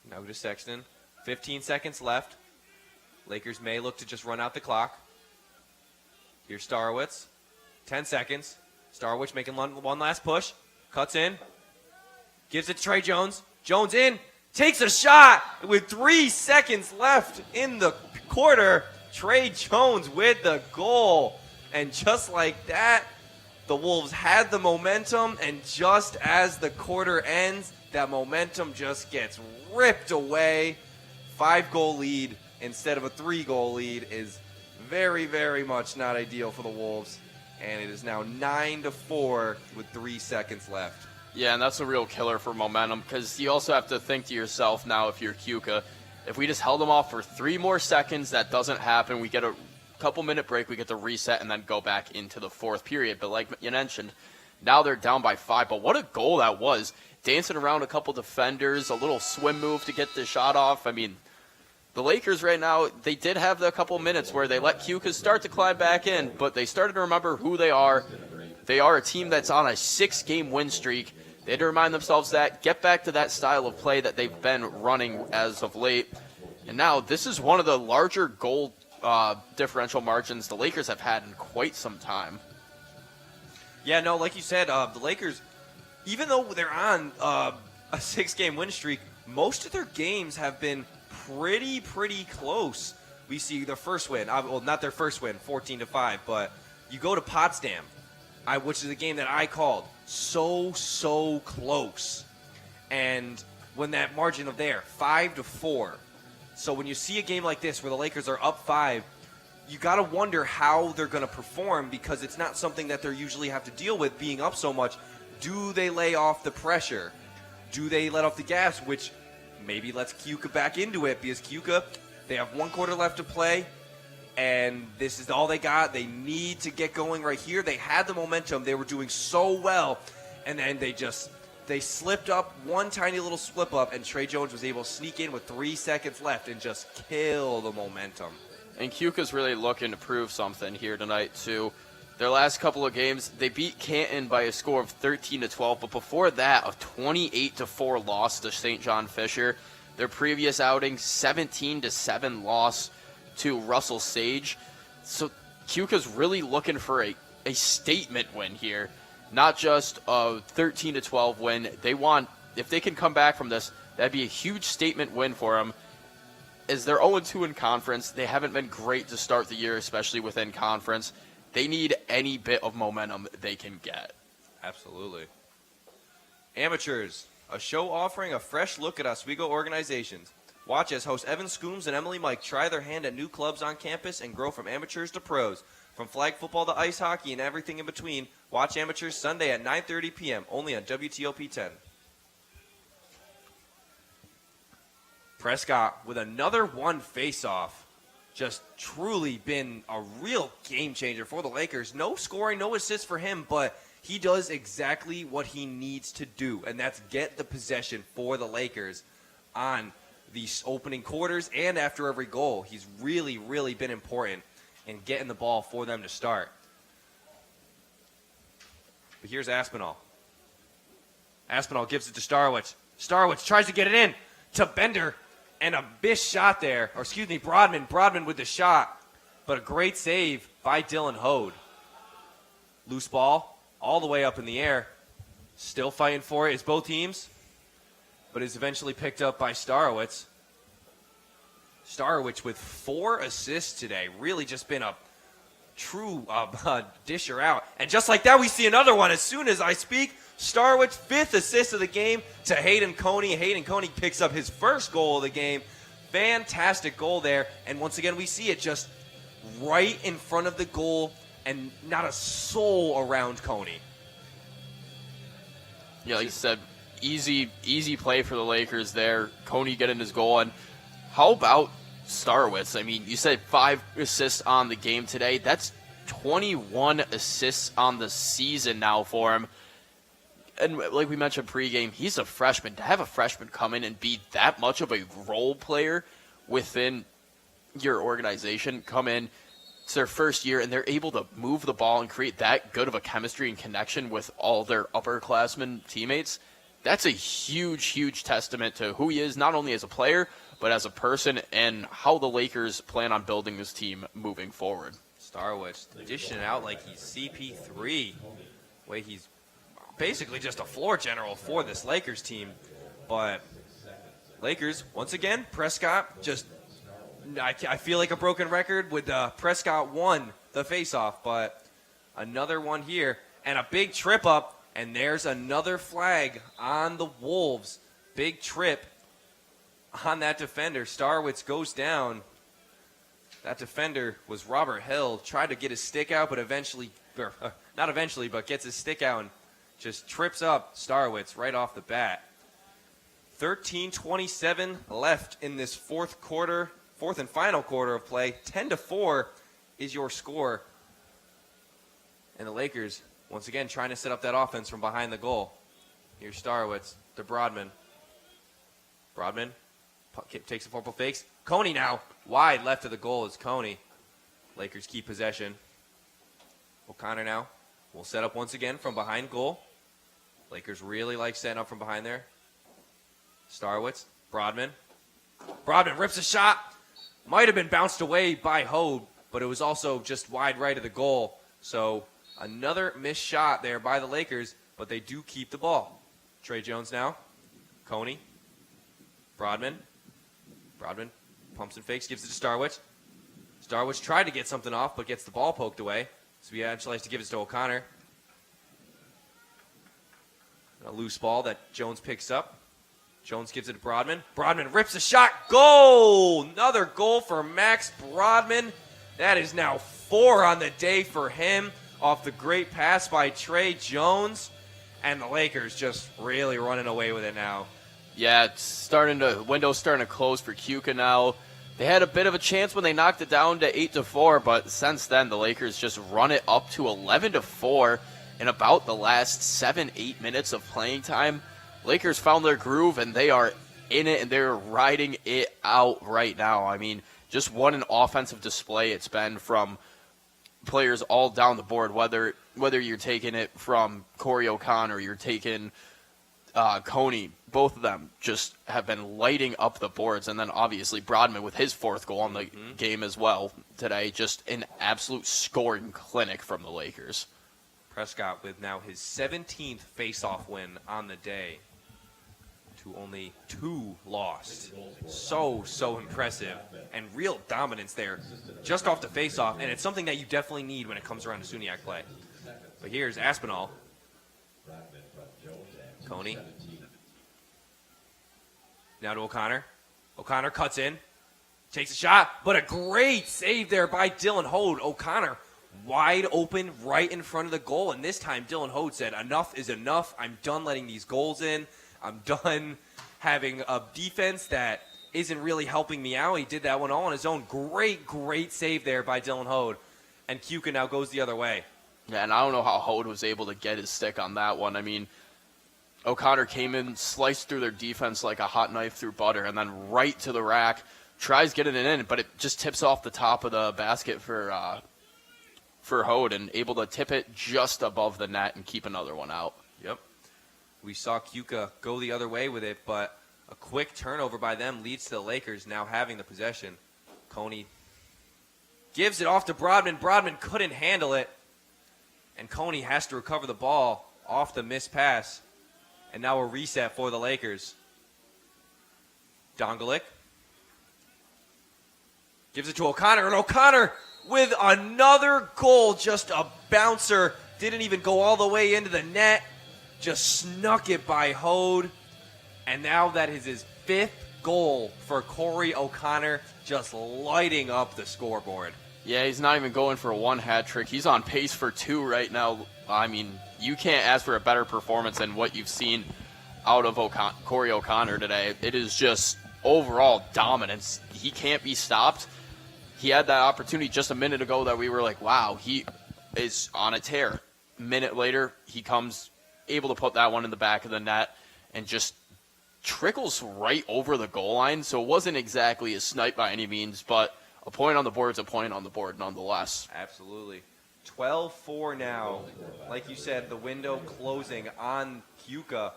Now to Sexton. 15 seconds left. Lakers may look to just run out the clock. Here's Starowitz. 10 seconds. Starowitz making one last push. Cuts in. Gives it to Trey Jones. Jones in. Takes a shot with 3 seconds left in the quarter. Trey Jones with the goal. And just like that, the Wolves had the momentum. And just as the quarter ends, that momentum just gets ripped away. 5-goal lead instead of a 3-goal lead is very, very much not ideal for the Wolves. And it is now 9-4 with 3 seconds left. Yeah, and that's a real killer for momentum, because you also have to think to yourself now, if you're Keuka, if we just held them off for 3 more seconds, that doesn't happen. We get a couple-minute break, we get to reset, and then go back into the 4th period. But like you mentioned, now they're down by 5. But what a goal that was. Dancing around a couple defenders, a little swim move to get the shot off. I mean, the Lakers right now, they did have a couple minutes where they let Keuka start to climb back in, but they started to remember who they are. They are a team that's on a 6-game win streak. They had to remind themselves that, get back to that style of play that they've been running as of late. And now this is one of the larger goal differential margins the Lakers have had in quite some time. Yeah, no, like you said, the Lakers, even though they're on a 6-game win streak, most of their games have been pretty close. We see their first win, well, not their first win, 14-5, but you go to Potsdam, which is a game that I called so close. And when that margin of there, 5-4. So when you see a game like this where the Lakers are up 5, you got to wonder how they're going to perform, because it's not something that they usually have to deal with being up so much. Do they lay off the pressure? Do they let off the gas, which maybe lets Keuka back into it, because Keuka, they have 1 quarter left to play, and this is all they got. They need to get going right here. They had the momentum. They were doing so well, and then they slipped up, one tiny little slip up, and Trey Jones was able to sneak in with 3 seconds left and just kill the momentum. And Keuka's really looking to prove something here tonight, too. Their last couple of games, they beat Canton by a score of 13-12, but before that, a 28-4 loss to St. John Fisher. Their previous outing, 17-7 loss to Russell Sage. So Keuka's really looking for a statement win here, not just a 13-12 win. They want, if they can come back from this, that'd be a huge statement win for them. As they're 0-2 in conference, they haven't been great to start the year, especially within conference. They need any bit of momentum they can get. Absolutely. Amateurs, a show offering a fresh look at Oswego organizations. Watch as host Evan Scooms and Emily Mike try their hand at new clubs on campus and grow from amateurs to pros. From flag football to ice hockey and everything in between, watch Amateurs Sunday at 9:30 p.m. only on WTOP 10. Prescott with another one face-off. Just truly been a real game changer for the Lakers. No scoring, no assists for him, but he does exactly what he needs to do, and that's get the possession for the Lakers on these opening quarters and after every goal. He's really, really been important in getting the ball for them to start. But here's Aspinall. Aspinall gives it to Starwich. Starwich tries to get it in to Bender, and a missed shot there. Or excuse me, Broadman. Broadman with the shot. But a great save by Dylan Hode. Loose ball all the way up in the air. Still fighting for it is both teams. But is eventually picked up by Starowitz. Starowitz with 4 assists today. Really just been a true disher out. And just like that, we see another one as soon as I speak. Starwich, 5th assist of the game to Hayden Coney. Hayden Coney picks up his first goal of the game. Fantastic goal there. And once again, we see it just right in front of the goal and not a soul around Coney. Yeah, like you said, easy play for the Lakers there. Coney getting his goal. And how about Starwitz? I mean, you said 5 assists on the game today. That's 21 assists on the season now for him. And like we mentioned pregame, he's a freshman. To have a freshman come in and be that much of a role player within your organization, come in, it's their first year, and they're able to move the ball and create that good of a chemistry and connection with all their upperclassmen teammates, that's a huge, huge testament to who he is, not only as a player, but as a person, and how the Lakers plan on building this team moving forward. Starwich dishing it out like he's CP3, way he's basically just a floor general for this Lakers team. But Lakers, once again, Prescott just, I feel like a broken record with Prescott won the faceoff, but another one here and a big trip up, and there's another flag on the Wolves. Big trip on that defender. Starwitz goes down. That defender was Robert Hill. Tried to get his stick out, but eventually, not eventually, but gets his stick out and just trips up Starwitz right off the bat. 13:27 left in this fourth and final quarter of play. 10-4 is your score. And the Lakers, once again, trying to set up that offense from behind the goal. Here's Starwitz to Broadman. Broadman takes a couple fakes. Coney now, wide left of the goal is Coney. Lakers keep possession. O'Connor now will set up once again from behind goal. Lakers really like setting up from behind there. Starwitz, Broadman. Broadman rips a shot. Might have been bounced away by Hode, but it was also just wide right of the goal. So another missed shot there by the Lakers, but they do keep the ball. Trey Jones now. Coney. Broadman. Broadman pumps and fakes, gives it to Starwitz. Starwitz tried to get something off, but gets the ball poked away. So he actually has to give it to O'Connor. A loose ball that Jones picks up. Jones gives it to Broadman. Broadman rips a shot. Goal! Another goal for Max Broadman. That is now 4 on the day for him off the great pass by Trey Jones. And the Lakers just really running away with it now. Yeah, it's window's starting to close for Keuka now. They had a bit of a chance when they knocked it down to 8-4, but since then the Lakers just run it up to 11-4 in about the last 7-8 minutes of playing time. Lakers found their groove, and they are in it, and they're riding it out right now. I mean, just what an offensive display it's been from players all down the board, whether you're taking it from Corey O'Connor, you're taking Coney. Both of them just have been lighting up the boards, and then obviously Broadman with his 4th goal on the game as well today. Just an absolute scoring clinic from the Lakers. Prescott with now his 17th face-off win on the day to only 2 lost. So impressive and real dominance there just off the face-off, and it's something that you definitely need when it comes around to SUNYAC play. But here's Aspinall. Coney. Now to O'Connor. O'Connor cuts in. Takes a shot, but a great save there by Dylan Hode. O'Connor wide open right in front of the goal. And this time, Dylan Hote said, enough is enough. I'm done letting these goals in. I'm done having a defense that isn't really helping me out. He did that one all on his own. Great save there by Dylan Hote. And Keuka now goes the other way. Yeah, and I don't know how Hote was able to get his stick on that one. I mean, O'Connor came in, sliced through their defense like a hot knife through butter, and then right to the rack, tries getting it in, but it just tips off the top of the basket for Hote, and able to tip it just above the net and keep another one out. Yep. We saw Keuka go the other way with it, but a quick turnover by them leads to the Lakers now having the possession. Coney gives it off to Brodman. Brodman couldn't handle it, and Coney has to recover the ball off the missed pass. And now a reset for the Lakers. Dongulik gives it to O'Connor, and O'Connor with another goal, just a bouncer. Didn't even go all the way into the net. Just snuck it by Hode. And now that is his 5th goal for Corey O'Connor, just lighting up the scoreboard. Yeah, he's not even going for one hat trick. He's on pace for 2 right now. I mean, you can't ask for a better performance than what you've seen out of Corey O'Connor today. It is just overall dominance. He can't be stopped. He had that opportunity just a minute ago that we were like, wow, he is on a tear. A minute later, he comes able to put that one in the back of the net and just trickles right over the goal line. So it wasn't exactly a snipe by any means, but a point on the board is a point on the board nonetheless. Absolutely. 12-4 now. Like you said, the window closing on Keuka.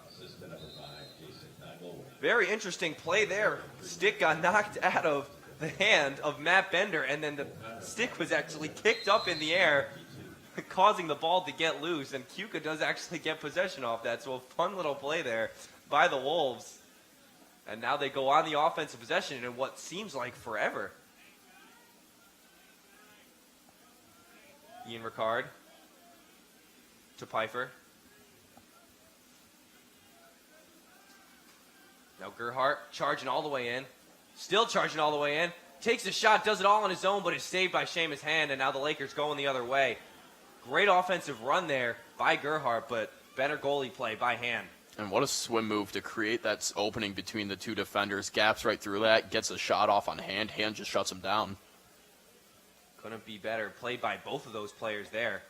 Very interesting play there. Stick got knocked out of the hand of Matt Bender, and then the stick was actually kicked up in the air, causing the ball to get loose, and Keuka does actually get possession off that. So a fun little play there by the Wolves. And now they go on the offensive possession in what seems like forever. Ian Ricard to Pfeiffer. Now Gerhardt charging all the way in. Still charging all the way in. Takes a shot, does it all on his own, but is saved by Seamus Hand, and now the Lakers going the other way. Great offensive run there by Gerhardt, but better goalie play by Hand. And what a swim move to create that opening between the two defenders. Gaps right through that, gets a shot off on Hand. Hand just shuts him down. Couldn't be better. Played by both of those players there.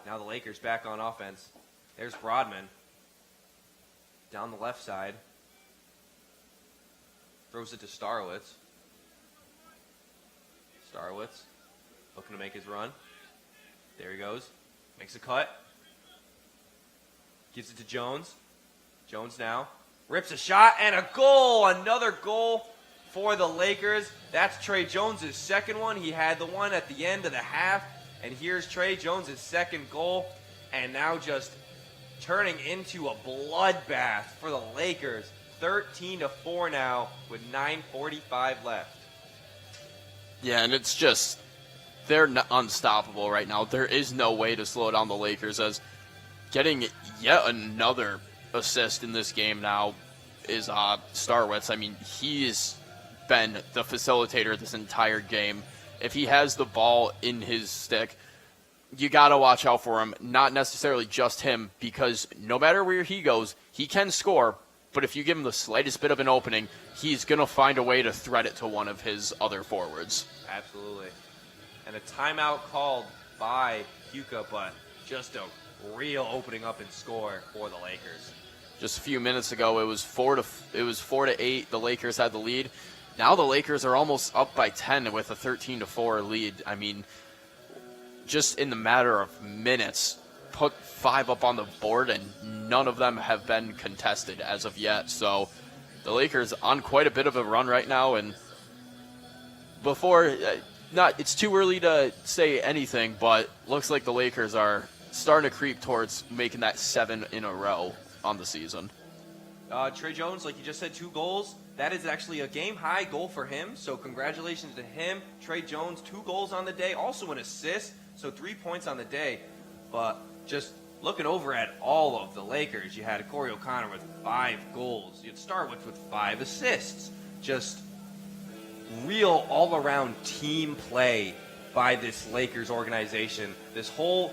Now the Lakers back on offense. There's Brodman. Down the left side. Throws it to Starowitz. Starowitz looking to make his run. There he goes. Makes a cut. Gives it to Jones. Jones now rips a shot and a goal. Another goal for the Lakers. That's Trey Jones' second one. He had the one at the end of the half. And here's Trey Jones' second goal. And now just turning into a bloodbath for the Lakers. 13-4 now with 9:45 left. Yeah, and it's just, they're unstoppable right now. There is no way to slow down the Lakers, as getting yet another assist in this game now is Starowitz. I mean, he's been the facilitator this entire game. If he has the ball in his stick, you got to watch out for him. Not necessarily just him, because no matter where he goes, he can score. But if you give him the slightest bit of an opening, he's going to find a way to thread it to one of his other forwards. Absolutely. And a timeout called by Keuka, but just a real opening up and score for the Lakers. Just a few minutes ago, it was 4-8. The Lakers had the lead. Now the Lakers are almost up by 10 with a 13-4 lead. I mean, just in the matter of minutes, put 5 up on the board, and none of them have been contested as of yet. So the Lakers on quite a bit of a run right now, and it's too early to say anything, but looks like the Lakers are starting to creep towards making that 7 in a row on the season. Trey Jones, like you just said, 2 goals. That is actually a game-high goal for him, so congratulations to him. Trey Jones, 2 goals on the day, also an assist, so 3 points on the day. But just looking over at all of the Lakers, you had Corey O'Connor with 5 goals. You'd start with 5 assists. Just real all-around team play by this Lakers organization. This whole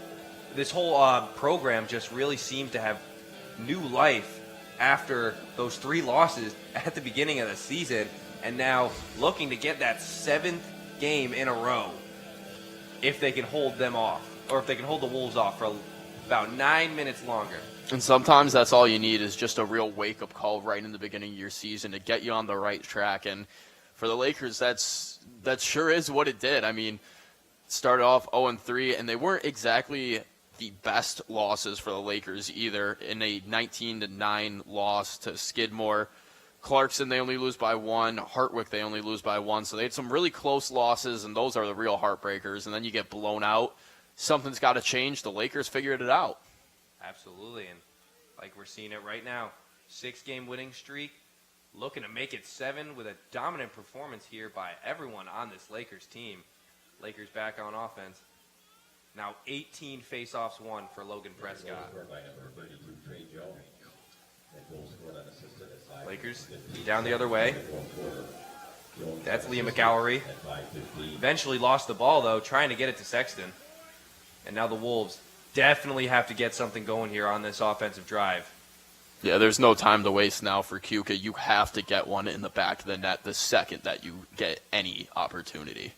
program just really seemed to have new life after those 3 losses at the beginning of the season, and now looking to get that 7th game in a row if they can hold them off, or if they can hold the Wolves off for about 9 minutes longer. And sometimes that's all you need is just a real wake-up call right in the beginning of your season to get you on the right track. And for the Lakers, that sure is what it did. I mean, started off 0-3, and they weren't exactly the best losses for the Lakers either. In a 19-9 loss to Skidmore, Clarkson, they only lose by 1. Hartwick, they only lose by 1. So they had some really close losses, and those are the real heartbreakers. And then you get blown out. Something's got to change. The Lakers figured it out. Absolutely, and like we're seeing it right now, 6-game winning streak, looking to make it 7 with a dominant performance here by everyone on this Lakers team. Lakers back on offense. Now 18 face-offs won for Logan Prescott. Goal scored by number 32, Trey Jones. That goal scored unassisted at 5:15. Lakers down the other way. That's Liam McAllery. At 5:15. Eventually lost the ball, though, trying to get it to Sexton. And now the Wolves definitely have to get something going here on this offensive drive. Yeah, there's no time to waste now for Keuka. You have to get one in the back of the net the second that you get any opportunity.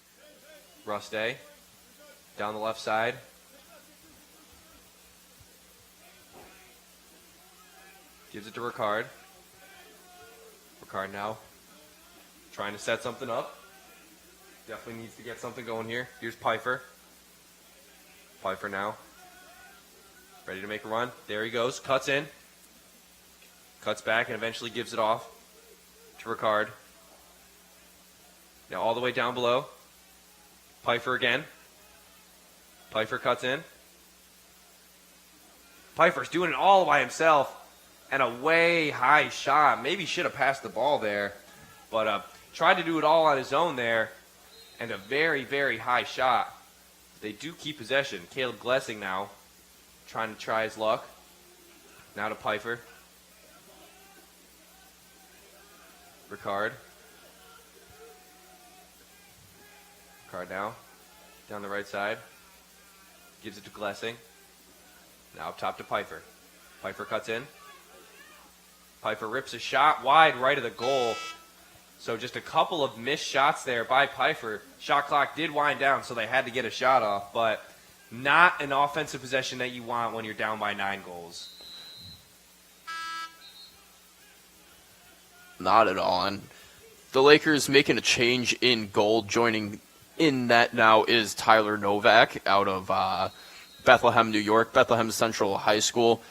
Russ Day down the left side. Gives it to Ricard. Ricard now trying to set something up. Definitely needs to get something going here. Here's Pfeiffer. Pfeiffer now. Ready to make a run. There he goes. Cuts in. Cuts back and eventually gives it off to Ricard. Now all the way down below. Pfeiffer again. Pfeiffer cuts in. Pfeiffer's doing it all by himself. And a way high shot. Maybe should have passed the ball there. But tried to do it all on his own there. And a very, very high shot. They do keep possession. Caleb Glessing now trying to try his luck. Now to Pfeiffer. Ricard. Ricard now. Down the right side. Gives it to Glessing. Now up top to Pfeiffer. Pfeiffer cuts in. Pfeiffer rips a shot wide right of the goal. So just a couple of missed shots there by Pfeiffer. Shot clock did wind down, so they had to get a shot off. But not an offensive possession that you want when you're down by 9 goals. Not at all. And the Lakers making a change in goal. Joining in that now is Tyler Novak out of Bethlehem, New York, Bethlehem Central High School.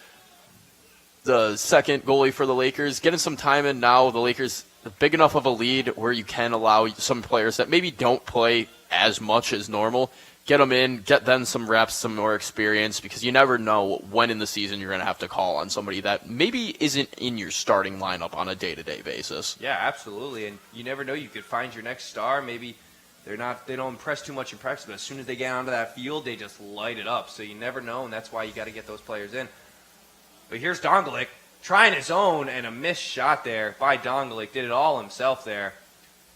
The second goalie for the Lakers. Getting some time in now. The Lakers big enough of a lead where you can allow some players that maybe don't play as much as normal, get them in, get them some reps, some more experience, because you never know when in the season you're going to have to call on somebody that maybe isn't in your starting lineup on a day-to-day basis. Yeah, absolutely. And you never know, you could find your next star. Maybe they don't impress too much in practice, but as soon as they get onto that field, they just light it up. So you never know, and that's why you got to get those players in. But here's Dongelik trying his own, and a missed shot there by Dongelik. Did it all himself there,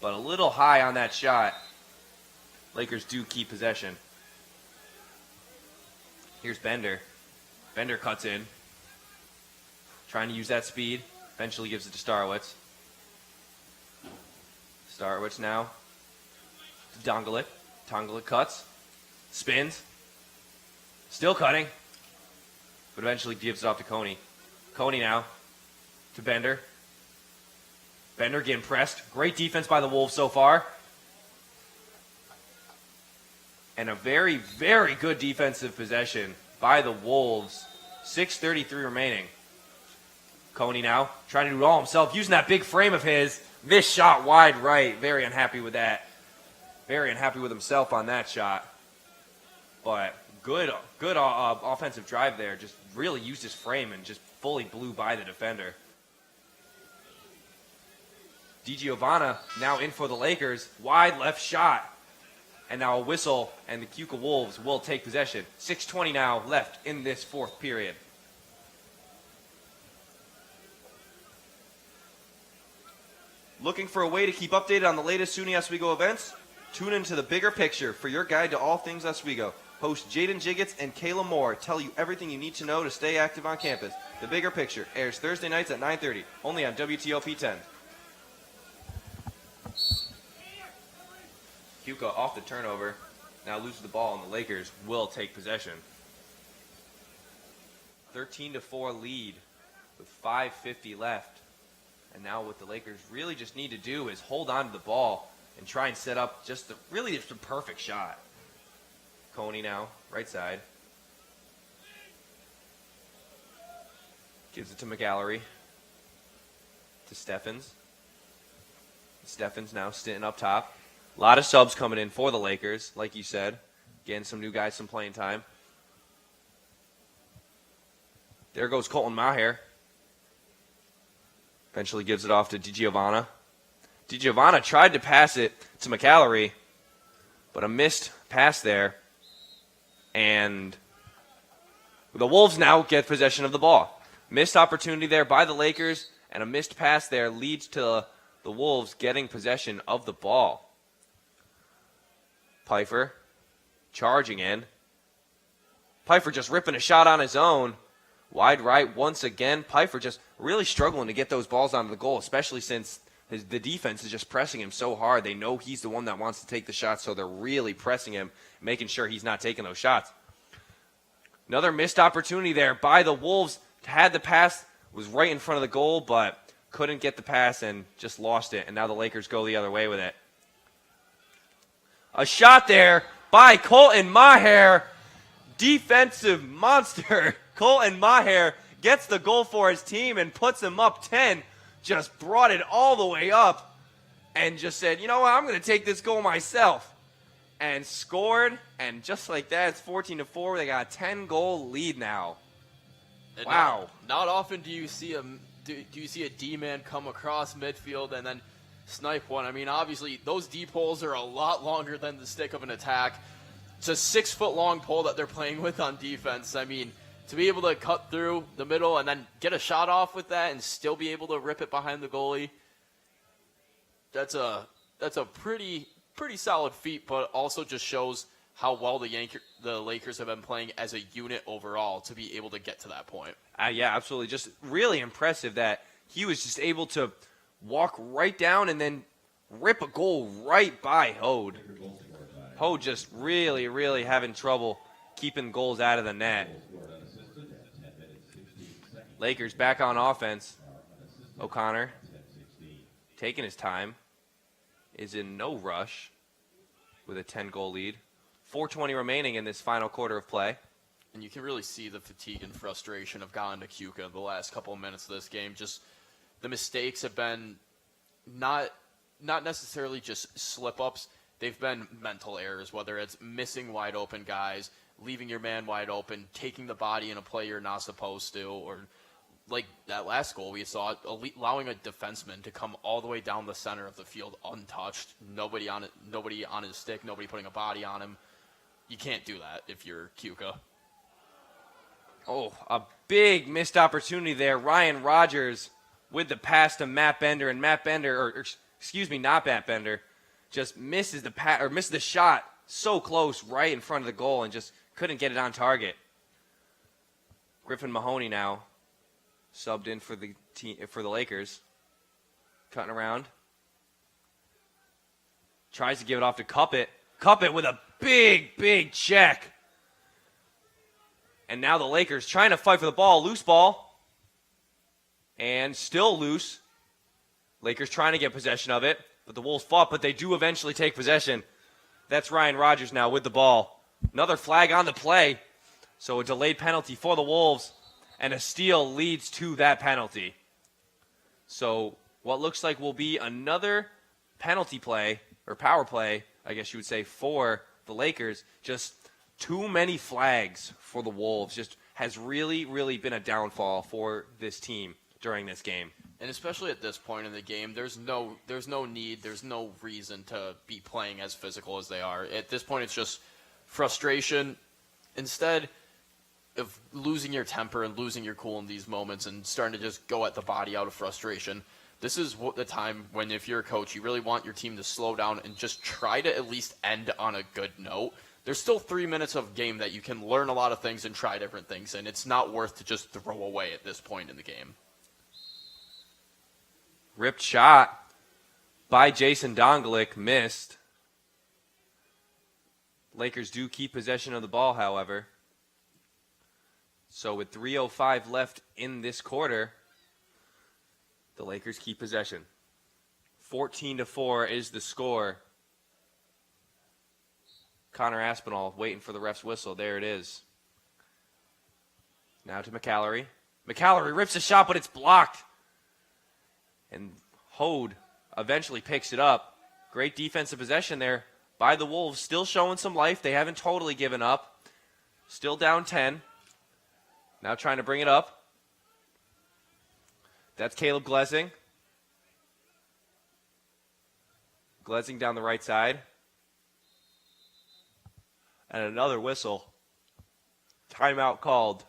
but a little high on that shot. Lakers do keep possession. Here's Bender. Bender cuts in. Trying to use that speed. Eventually gives it to Starowitz. Starowitz now to Dongelik. Dongelik cuts. Spins. Still cutting. But eventually gives it off to Coney. Coney now to Bender. Bender getting pressed. Great defense by the Wolves so far. And a very, very good defensive possession by the Wolves. 6:33 remaining. Coney now trying to do it all himself, using that big frame of his. Missed shot wide right. Very unhappy with that. Very unhappy with himself on that shot. But good offensive drive there. Just really used his frame and just fully blew by the defender. DiGiovanna now in for the Lakers. Wide left shot. And now a whistle, and the Keuka Wolves will take possession. 6:20 now left in this fourth period. Looking for a way to keep updated on the latest SUNY Oswego events? Tune into The Bigger Picture for your guide to all things Oswego. Hosts Jaden Jiggets and Kayla Moore tell you everything you need to know to stay active on campus. The Bigger Picture airs Thursday nights at 9:30, only on WTOP 10. Keuka off the turnover, now loses the ball, and the Lakers will take possession. 13-4 lead with 5:50 left. And now what the Lakers really just need to do is hold on to the ball and try and set up just a perfect shot. Coney now, right side. Gives it to McGallery. To Steffens. Steffens now sitting up top. A lot of subs coming in for the Lakers, like you said. Getting some new guys some playing time. There goes Colton Maher. Eventually gives it off to DiGiovanna. DiGiovanna tried to pass it to McGallery, but a missed pass there. And the Wolves now get possession of the ball. Missed opportunity there by the Lakers, and a missed pass there leads to the Wolves getting possession of the ball. Pfeiffer charging in. Pfeiffer just ripping a shot on his own. Wide right once again. Pfeiffer just really struggling to get those balls onto the goal, especially since the defense is just pressing him so hard. They know he's the one that wants to take the shot, so they're really pressing him, making sure he's not taking those shots. Another missed opportunity there by the Wolves. Had the pass, was right in front of the goal, but couldn't get the pass and just lost it. And now the Lakers go the other way with it. A shot there by Colton Maher. Defensive monster. Colton Maher gets the goal for his team and puts them up 10. Just brought it all the way up and just said, you know what, I'm going to take this goal myself. And scored, and just like that, it's 14-4. They got a 10-goal lead now. And wow. Not often do you see a D-man come across midfield and then snipe one. I mean, obviously, those deep holes are a lot longer than the stick of an attack. It's a 6-foot-long pole that they're playing with on defense. I mean, to be able to cut through the middle and then get a shot off with that and still be able to rip it behind the goalie, that's a pretty solid feat, but also just shows how well the Lakers have been playing as a unit overall to be able to get to that point. Yeah, absolutely. Just really impressive that he was just able to walk right down and then rip a goal right by Hode. Hode just really, really having trouble keeping goals out of the net. Lakers back on offense. O'Connor taking his time. Is in no rush with a 10-goal lead. 4:20 remaining in this final quarter of play. And you can really see the fatigue and frustration of Gone to Keuka the last couple of minutes of this game. Just the mistakes have been not necessarily just slip-ups. They've been mental errors, whether it's missing wide open guys, leaving your man wide open, taking the body in a play you're not supposed to, or like that last goal we saw, allowing a defenseman to come all the way down the center of the field untouched, nobody on his stick, nobody putting a body on him. You can't do that if you're Keuka. Oh, a big missed opportunity there. Ryan Rogers with the pass to Matt Bender, and Matt Bender, not Matt Bender, just misses the shot so close right in front of the goal and just couldn't get it on target. Griffin Mahoney now subbed in for the Lakers. Cutting around. Tries to give it off to Cuppet. Cuppet with a big check. And now the Lakers trying to fight for the ball. Loose ball. And still loose. Lakers trying to get possession of it. But the Wolves fought, but they do eventually take possession. That's Ryan Rogers now with the ball. Another flag on the play. So a delayed penalty for the Wolves. And a steal leads to that penalty. So what looks like will be another penalty play, or power play, I guess you would say, for the Lakers. Just too many flags for the Wolves. Just has really, really been a downfall for this team during this game. And especially at this point in the game, there's no need, there's no reason to be playing as physical as they are. At this point, it's just frustration. Instead of losing your temper and losing your cool in these moments and starting to just go at the body out of frustration, this is the time when, if you're a coach, you really want your team to slow down and just try to at least end on a good note. There's still 3 minutes of game that you can learn a lot of things and try different things, and it's not worth to just throw away at this point in the game. Ripped shot by Jason Dongalik, missed. Lakers do keep possession of the ball, however. So with 3:05 left in this quarter, the Lakers keep possession. 14-4 is the score. Connor Aspinall waiting for the ref's whistle. There it is. Now to McCallery. McCallery rips a shot, but it's blocked. And Hode eventually picks it up. Great defensive possession there by the Wolves. Still showing some life. They haven't totally given up. Still down 10. Now trying to bring it up. That's Caleb Glessing. Glessing down the right side. And another whistle. Timeout called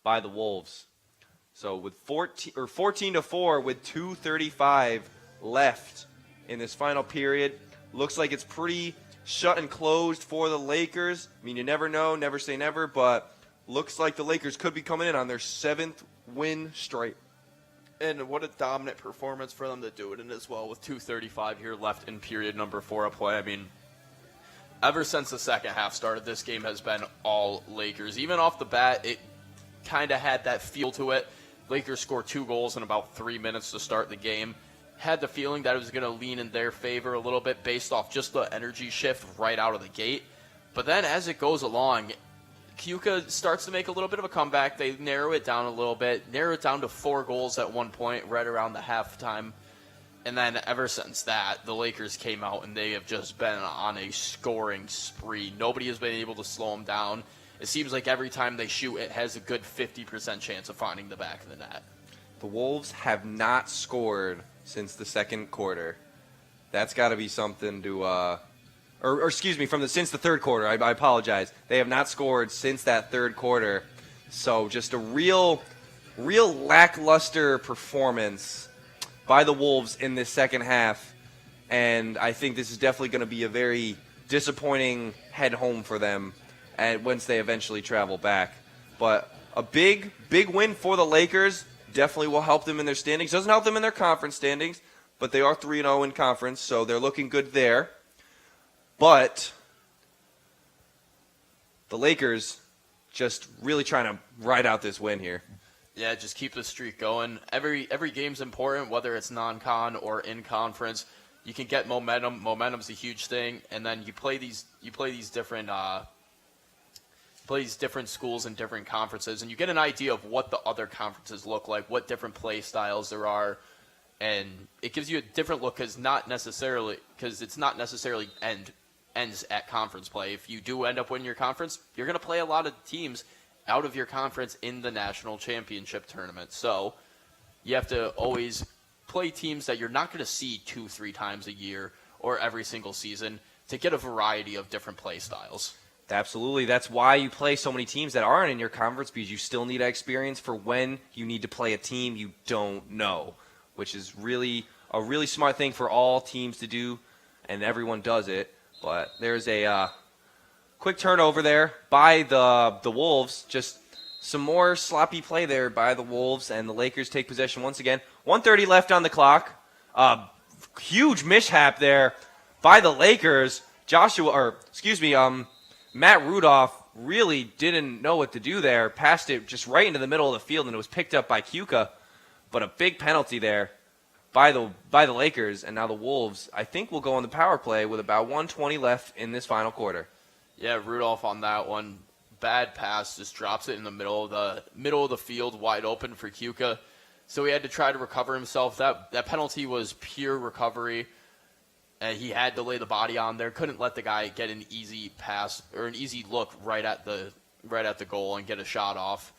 by the Wolves. So with 14-4 with 2:35 left in this final period. Looks like it's pretty shut and closed for the Lakers. I mean, you never know, never say never, but looks like the Lakers could be coming in on their 7th win straight. And what a dominant performance for them to do it in as well, with 2:35 here left in period number 4 of play. I mean, ever since the second half started, this game has been all Lakers. Even off the bat, it kind of had that feel to it. Lakers scored 2 goals in about 3 minutes to start the game. Had the feeling that it was going to lean in their favor a little bit based off just the energy shift right out of the gate. But then as it goes along, Keuka starts to make a little bit of a comeback. They narrow it down a little bit, narrow it down to 4 goals at one point right around the halftime. And then ever since that, the Lakers came out and they have just been on a scoring spree. Nobody has been able to slow them down. It seems like every time they shoot, it has a good 50% chance of finding the back of the net. The Wolves have not scored since the second quarter. That's got to be something to, since the third quarter. I apologize. They have not scored since that third quarter. So just a real lackluster performance by the Wolves in this second half. And I think this is definitely going to be a very disappointing head home for them once they eventually travel back. But a big win for the Lakers. Definitely will help them in their standings. Doesn't help them in their conference standings, but they are 3-0 in conference, so they're looking good there. But the Lakers just really trying to ride out this win here. Yeah, just keep the streak going. Every game's important, whether it's non-con or in conference. You can get momentum. Momentum's a huge thing, and then you play these different schools and different conferences, and you get an idea of what the other conferences look like, what different play styles there are, and it gives you a different look because it's not necessarily ends at conference play. If you do end up winning your conference, you're going to play a lot of teams out of your conference in the national championship tournament. So you have to always play teams that you're not going to see 2-3 times a year or every single season to get a variety of different play styles. Absolutely. That's why you play so many teams that aren't in your conference, because you still need experience for when you need to play a team you don't know, which is really a really smart thing for all teams to do, and everyone does it. But there's a quick turnover there by the Wolves. Just some more sloppy play there by the Wolves, and the Lakers take possession once again. 1:30 left on the clock. Huge mishap there by the Lakers. Matt Rudolph really didn't know what to do there. Passed it just right into the middle of the field, and it was picked up by Keuka. But a big penalty there by the Lakers, and now the Wolves, I think, will go on the power play with about 1:20 left in this final quarter. Yeah, Rudolph on that one. Bad pass, just drops it in the middle of the field, wide open for Keuka. So he had to try to recover himself. That penalty was pure recovery. And he had to lay the body on there. Couldn't let the guy get an easy pass or an easy look right at the goal and get a shot off.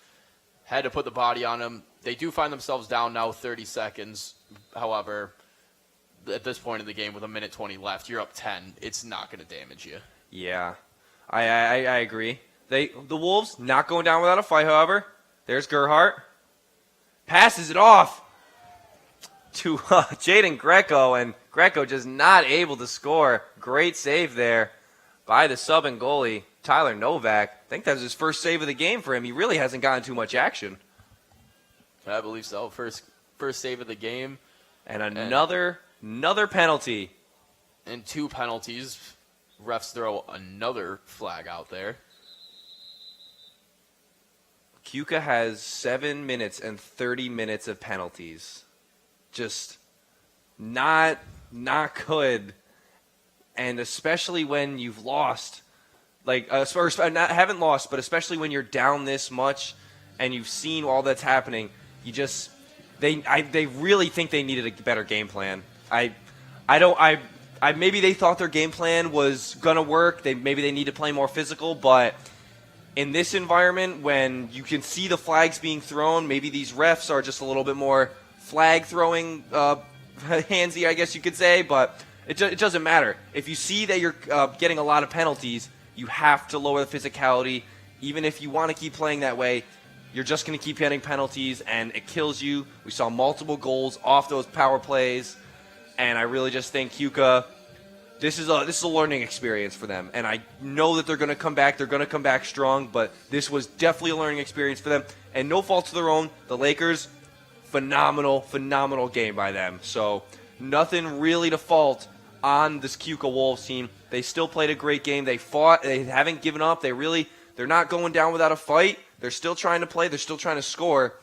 Had to put the body on him. They do find themselves down now 30 seconds. However, at this point in the game with 1:20 left, you're up 10. It's not going to damage you. Yeah, I agree. The Wolves not going down without a fight, however. There's Gerhardt. Passes it off to Jaden Greco, and Greco just not able to score. Great save there by the sub and goalie, Tyler Novak. I think that was his first save of the game for him. He really hasn't gotten too much action. I believe so. First save of the game. And another penalty. And 2 penalties. Refs throw another flag out there. Keuka has 7 minutes and 30 minutes of penalties. Just not good. And especially when you've lost, haven't lost, but especially when you're down this much and you've seen all that's happening, they really think they needed a better game plan. Maybe they thought their game plan was gonna work. Maybe they need to play more physical, but in this environment, when you can see the flags being thrown, maybe these refs are just a little bit more flag throwing handsy, I guess you could say. But it doesn't matter. If you see that you're getting a lot of penalties, you have to lower the physicality. Even if you want to keep playing that way, you're just going to keep getting penalties, and it kills you. We saw multiple goals off those power plays, and I really just think Keuka, this is a learning experience for them. And I know that they're going to come back. They're going to come back strong, but this was definitely a learning experience for them. And no fault of their own. The Lakers, phenomenal game by them. So nothing really to fault on this Keuka Wolves team. They still played a great game. They fought. They haven't given up. They're not going down without a fight. They're still trying to play. They're still trying to score.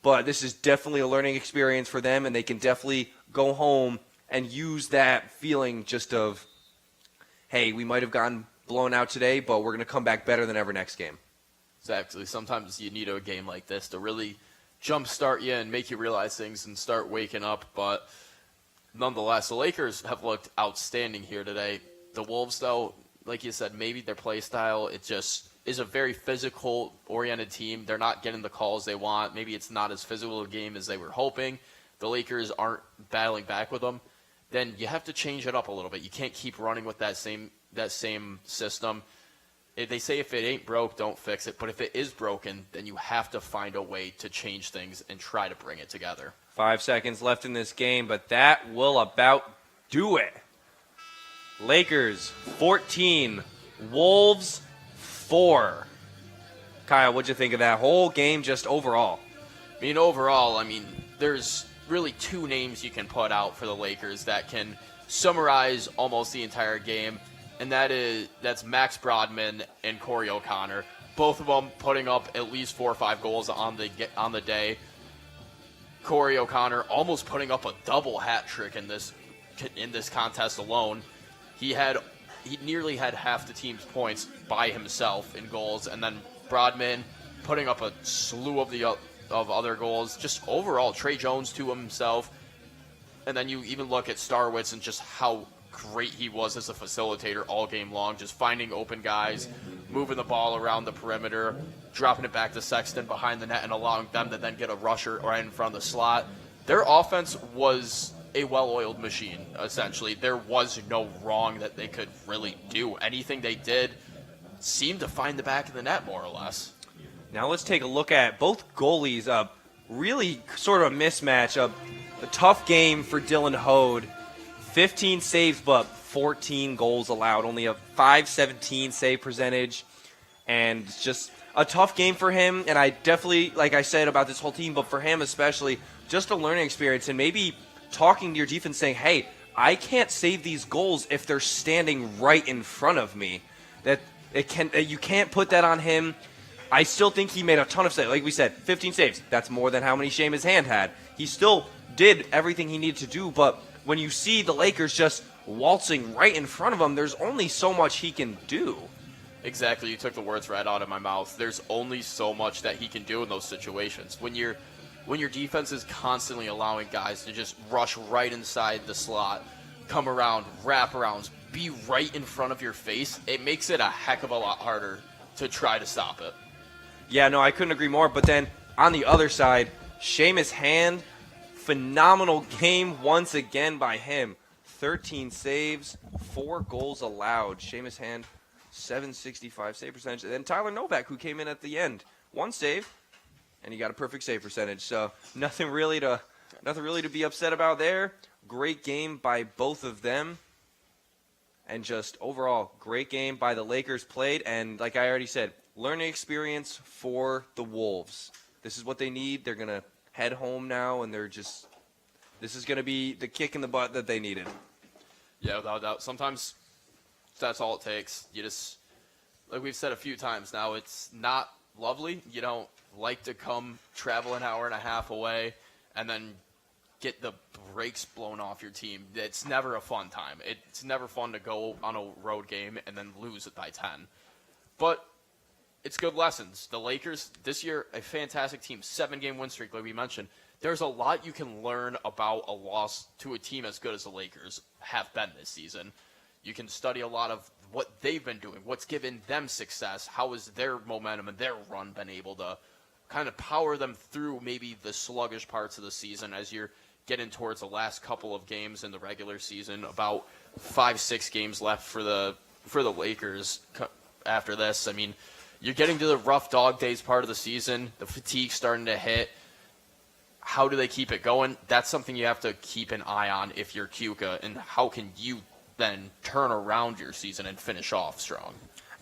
But this is definitely a learning experience for them, and they can definitely go home and use that feeling just of, hey, we might have gotten blown out today, but we're going to come back better than ever next game. Exactly. Sometimes you need a game like this to really jumpstart you and make you realize things and start waking up. But nonetheless, the Lakers have looked outstanding here today. The Wolves, though, like you said, maybe their play style, it just is a very physical-oriented team. They're not getting the calls they want. Maybe it's not as physical a game as they were hoping. The Lakers aren't battling back with them. Then you have to change it up a little bit. You can't keep running with that same system. They say if it ain't broke, don't fix it. But if it is broken, then you have to find a way to change things and try to bring it together. 5 seconds left in this game, but that will about do it. Lakers 14, Wolves 4. Kyle, what'd you think of that whole game just overall? Overall, there's really 2 names you can put out for the Lakers that can summarize almost the entire game, and that's Max Brodman and Corey O'Connor. Both of them putting up at least 4 or 5 goals on the day. Corey O'Connor almost putting up a double hat trick in this contest alone. He nearly had half the team's points by himself in goals, and then Brodman putting up a slew of other goals. Just overall, Trey Jones to himself. And then you even look at Starwitz and just how great he was as a facilitator all game long, just finding open guys, moving the ball around the perimeter, dropping it back to Sexton behind the net and allowing them to then get a rusher right in front of the slot. Their offense was a well-oiled machine, essentially. There was no wrong that they could really do. Anything they did seemed to find the back of the net, more or less. Now let's take a look at both goalies. Really sort of a mismatch. A tough game for Dylan Hode. 15 saves, but 14 goals allowed. Only a .517 save percentage. And just a tough game for him. And I definitely, like I said about this whole team, but for him especially, just a learning experience. And maybe talking to your defense saying, hey, I can't save these goals if they're standing right in front of me. You can't put that on him. I still think he made a ton of saves. Like we said, 15 saves. That's more than how many Seamus Hand had. He still did everything he needed to do, but when you see the Lakers just waltzing right in front of him, there's only so much he can do. Exactly. You took the words right out of my mouth. There's only so much that he can do in those situations. When your defense is constantly allowing guys to just rush right inside the slot, come around, wrap arounds, be right in front of your face, it makes it a heck of a lot harder to try to stop it. Yeah, no, I couldn't agree more. But then on the other side, Seamus Hand, phenomenal game once again by him. 13 saves, 4 goals allowed. Seamus Hand, .765 save percentage. And then Tyler Novak, who came in at the end. 1 save, and he got a perfect save percentage. So nothing really to Nothing really to be upset about there. Great game by both of them. And just overall, great game by the Lakers played. And like I already said, learning experience for the Wolves. This is what they need. They're going to head home now, and this is going to be the kick in the butt that they needed. Yeah, without a doubt. Sometimes that's all it takes. You just, like we've said a few times now, it's not lovely. You don't like to come travel an hour and a half away and then get the brakes blown off your team. It's never a fun time. It's never fun to go on a road game and then lose it by 10. But it's good lessons. The Lakers, this year, a fantastic team. 7-game win streak, like we mentioned. There's a lot you can learn about a loss to a team as good as the Lakers have been this season. You can study a lot of what they've been doing, what's given them success, how has their momentum and their run been able to kind of power them through maybe the sluggish parts of the season as you're getting towards the last couple of games in the regular season. About 5-6 games left for the Lakers after this. I mean, you're getting to the rough dog days part of the season. The fatigue's starting to hit. How do they keep it going? That's something you have to keep an eye on if you're Keuka, and how can you then turn around your season and finish off strong?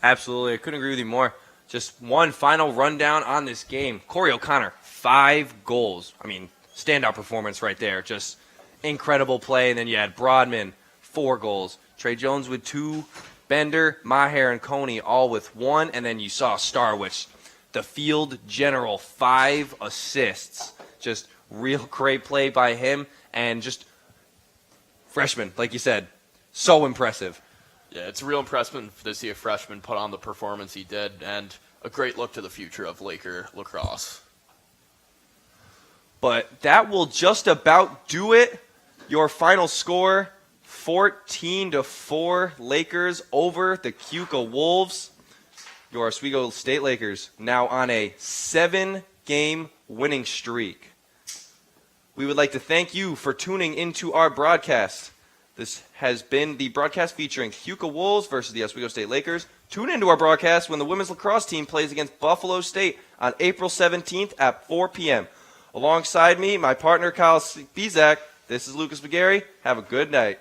Absolutely. I couldn't agree with you more. Just one final rundown on this game. Corey O'Connor, 5 goals. I mean, standout performance right there. Just incredible play. And then you had Broadman, 4 goals. Trey Jones with 2. Bender, Maher, and Coney all with 1. And then you saw Starwich, the field general, 5 assists. Just real great play by him. And just freshman, like you said, so impressive. Yeah, it's a real impressive to see a freshman put on the performance he did, and a great look to the future of Laker lacrosse. But that will just about do it. Your final score, 14-4 Lakers over the Keuka Wolves. Your Oswego State Lakers now on a 7-game winning streak. We would like to thank you for tuning into our broadcast. This has been the broadcast featuring Keuka Wolves versus the Oswego State Lakers. Tune into our broadcast when the women's lacrosse team plays against Buffalo State on April 17th at 4 p.m. Alongside me, my partner Kyle Bezak, this is Lucas McGarry. Have a good night.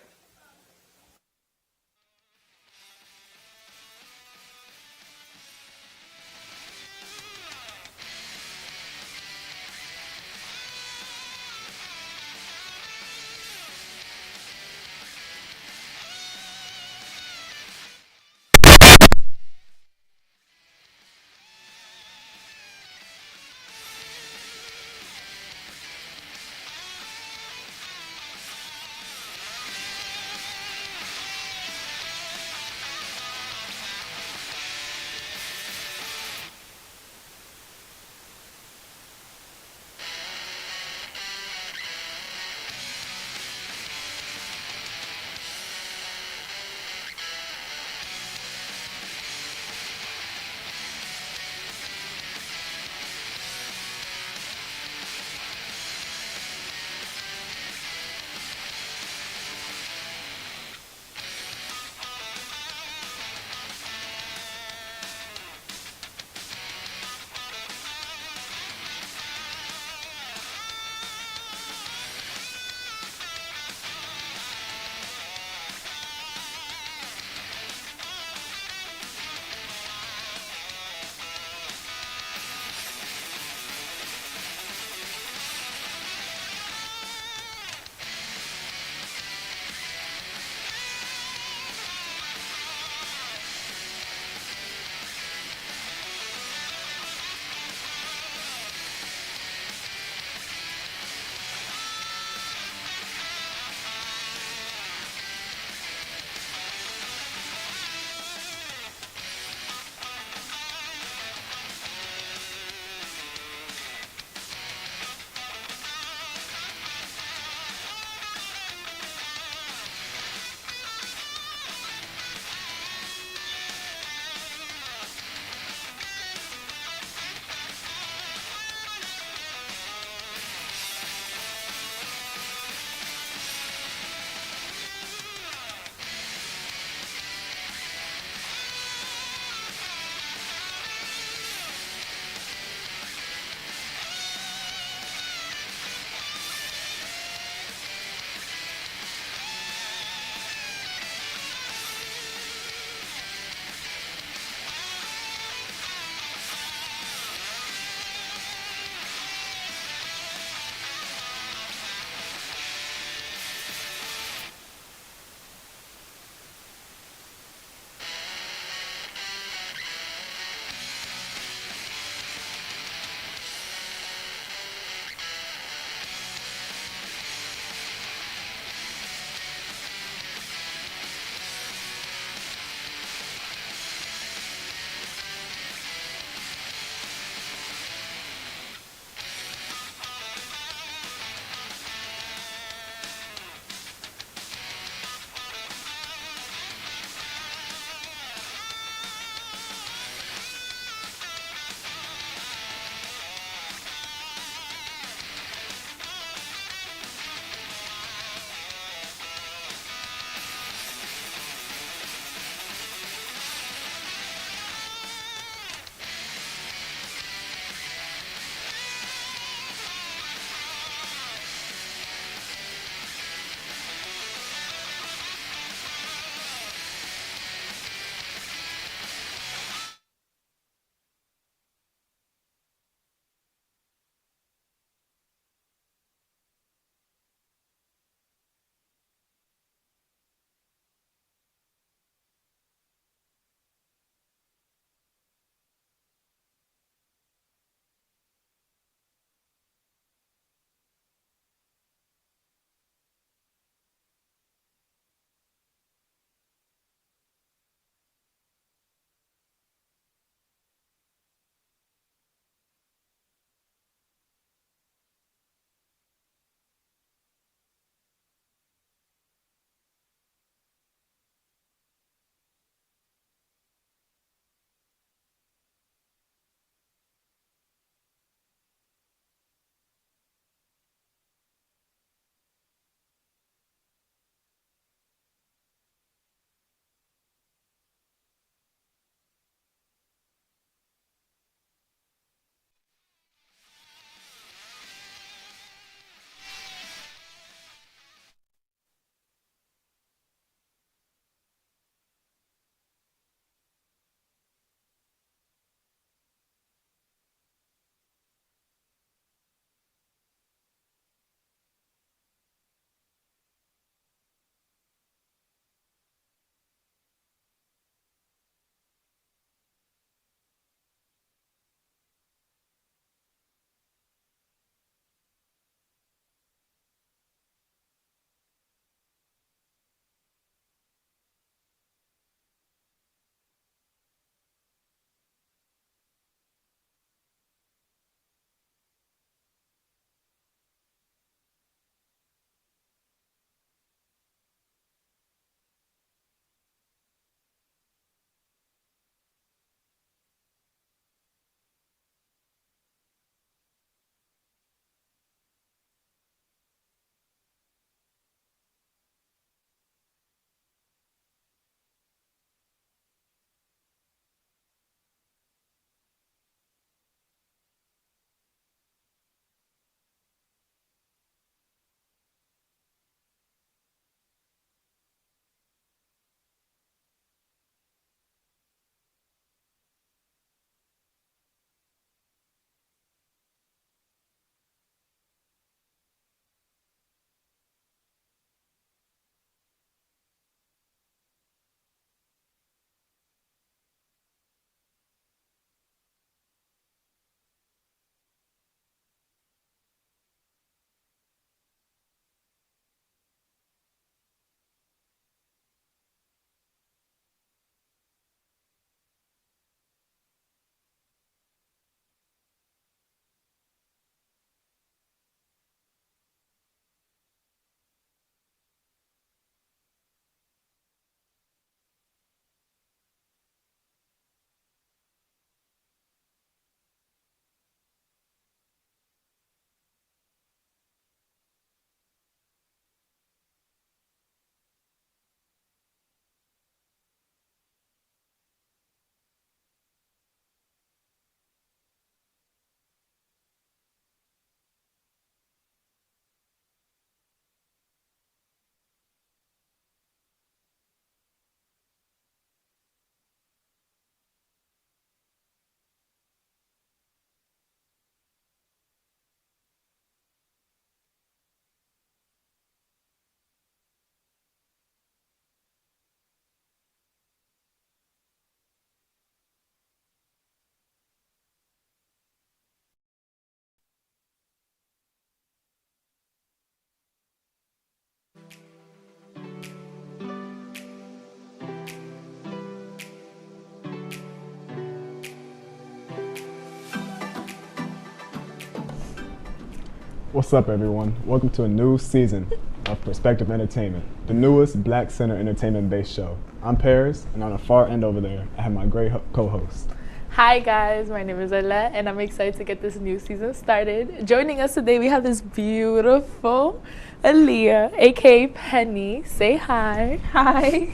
What's up, everyone? Welcome to a new season of Perspective Entertainment, the newest Black Center entertainment-based show. I'm Paris, and on the far end over there, I have my great co-host. Hi guys, my name is Arlette, and I'm excited to get this new season started. Joining us today, we have this beautiful Aaliyah, aka Penny. Say hi. Hi.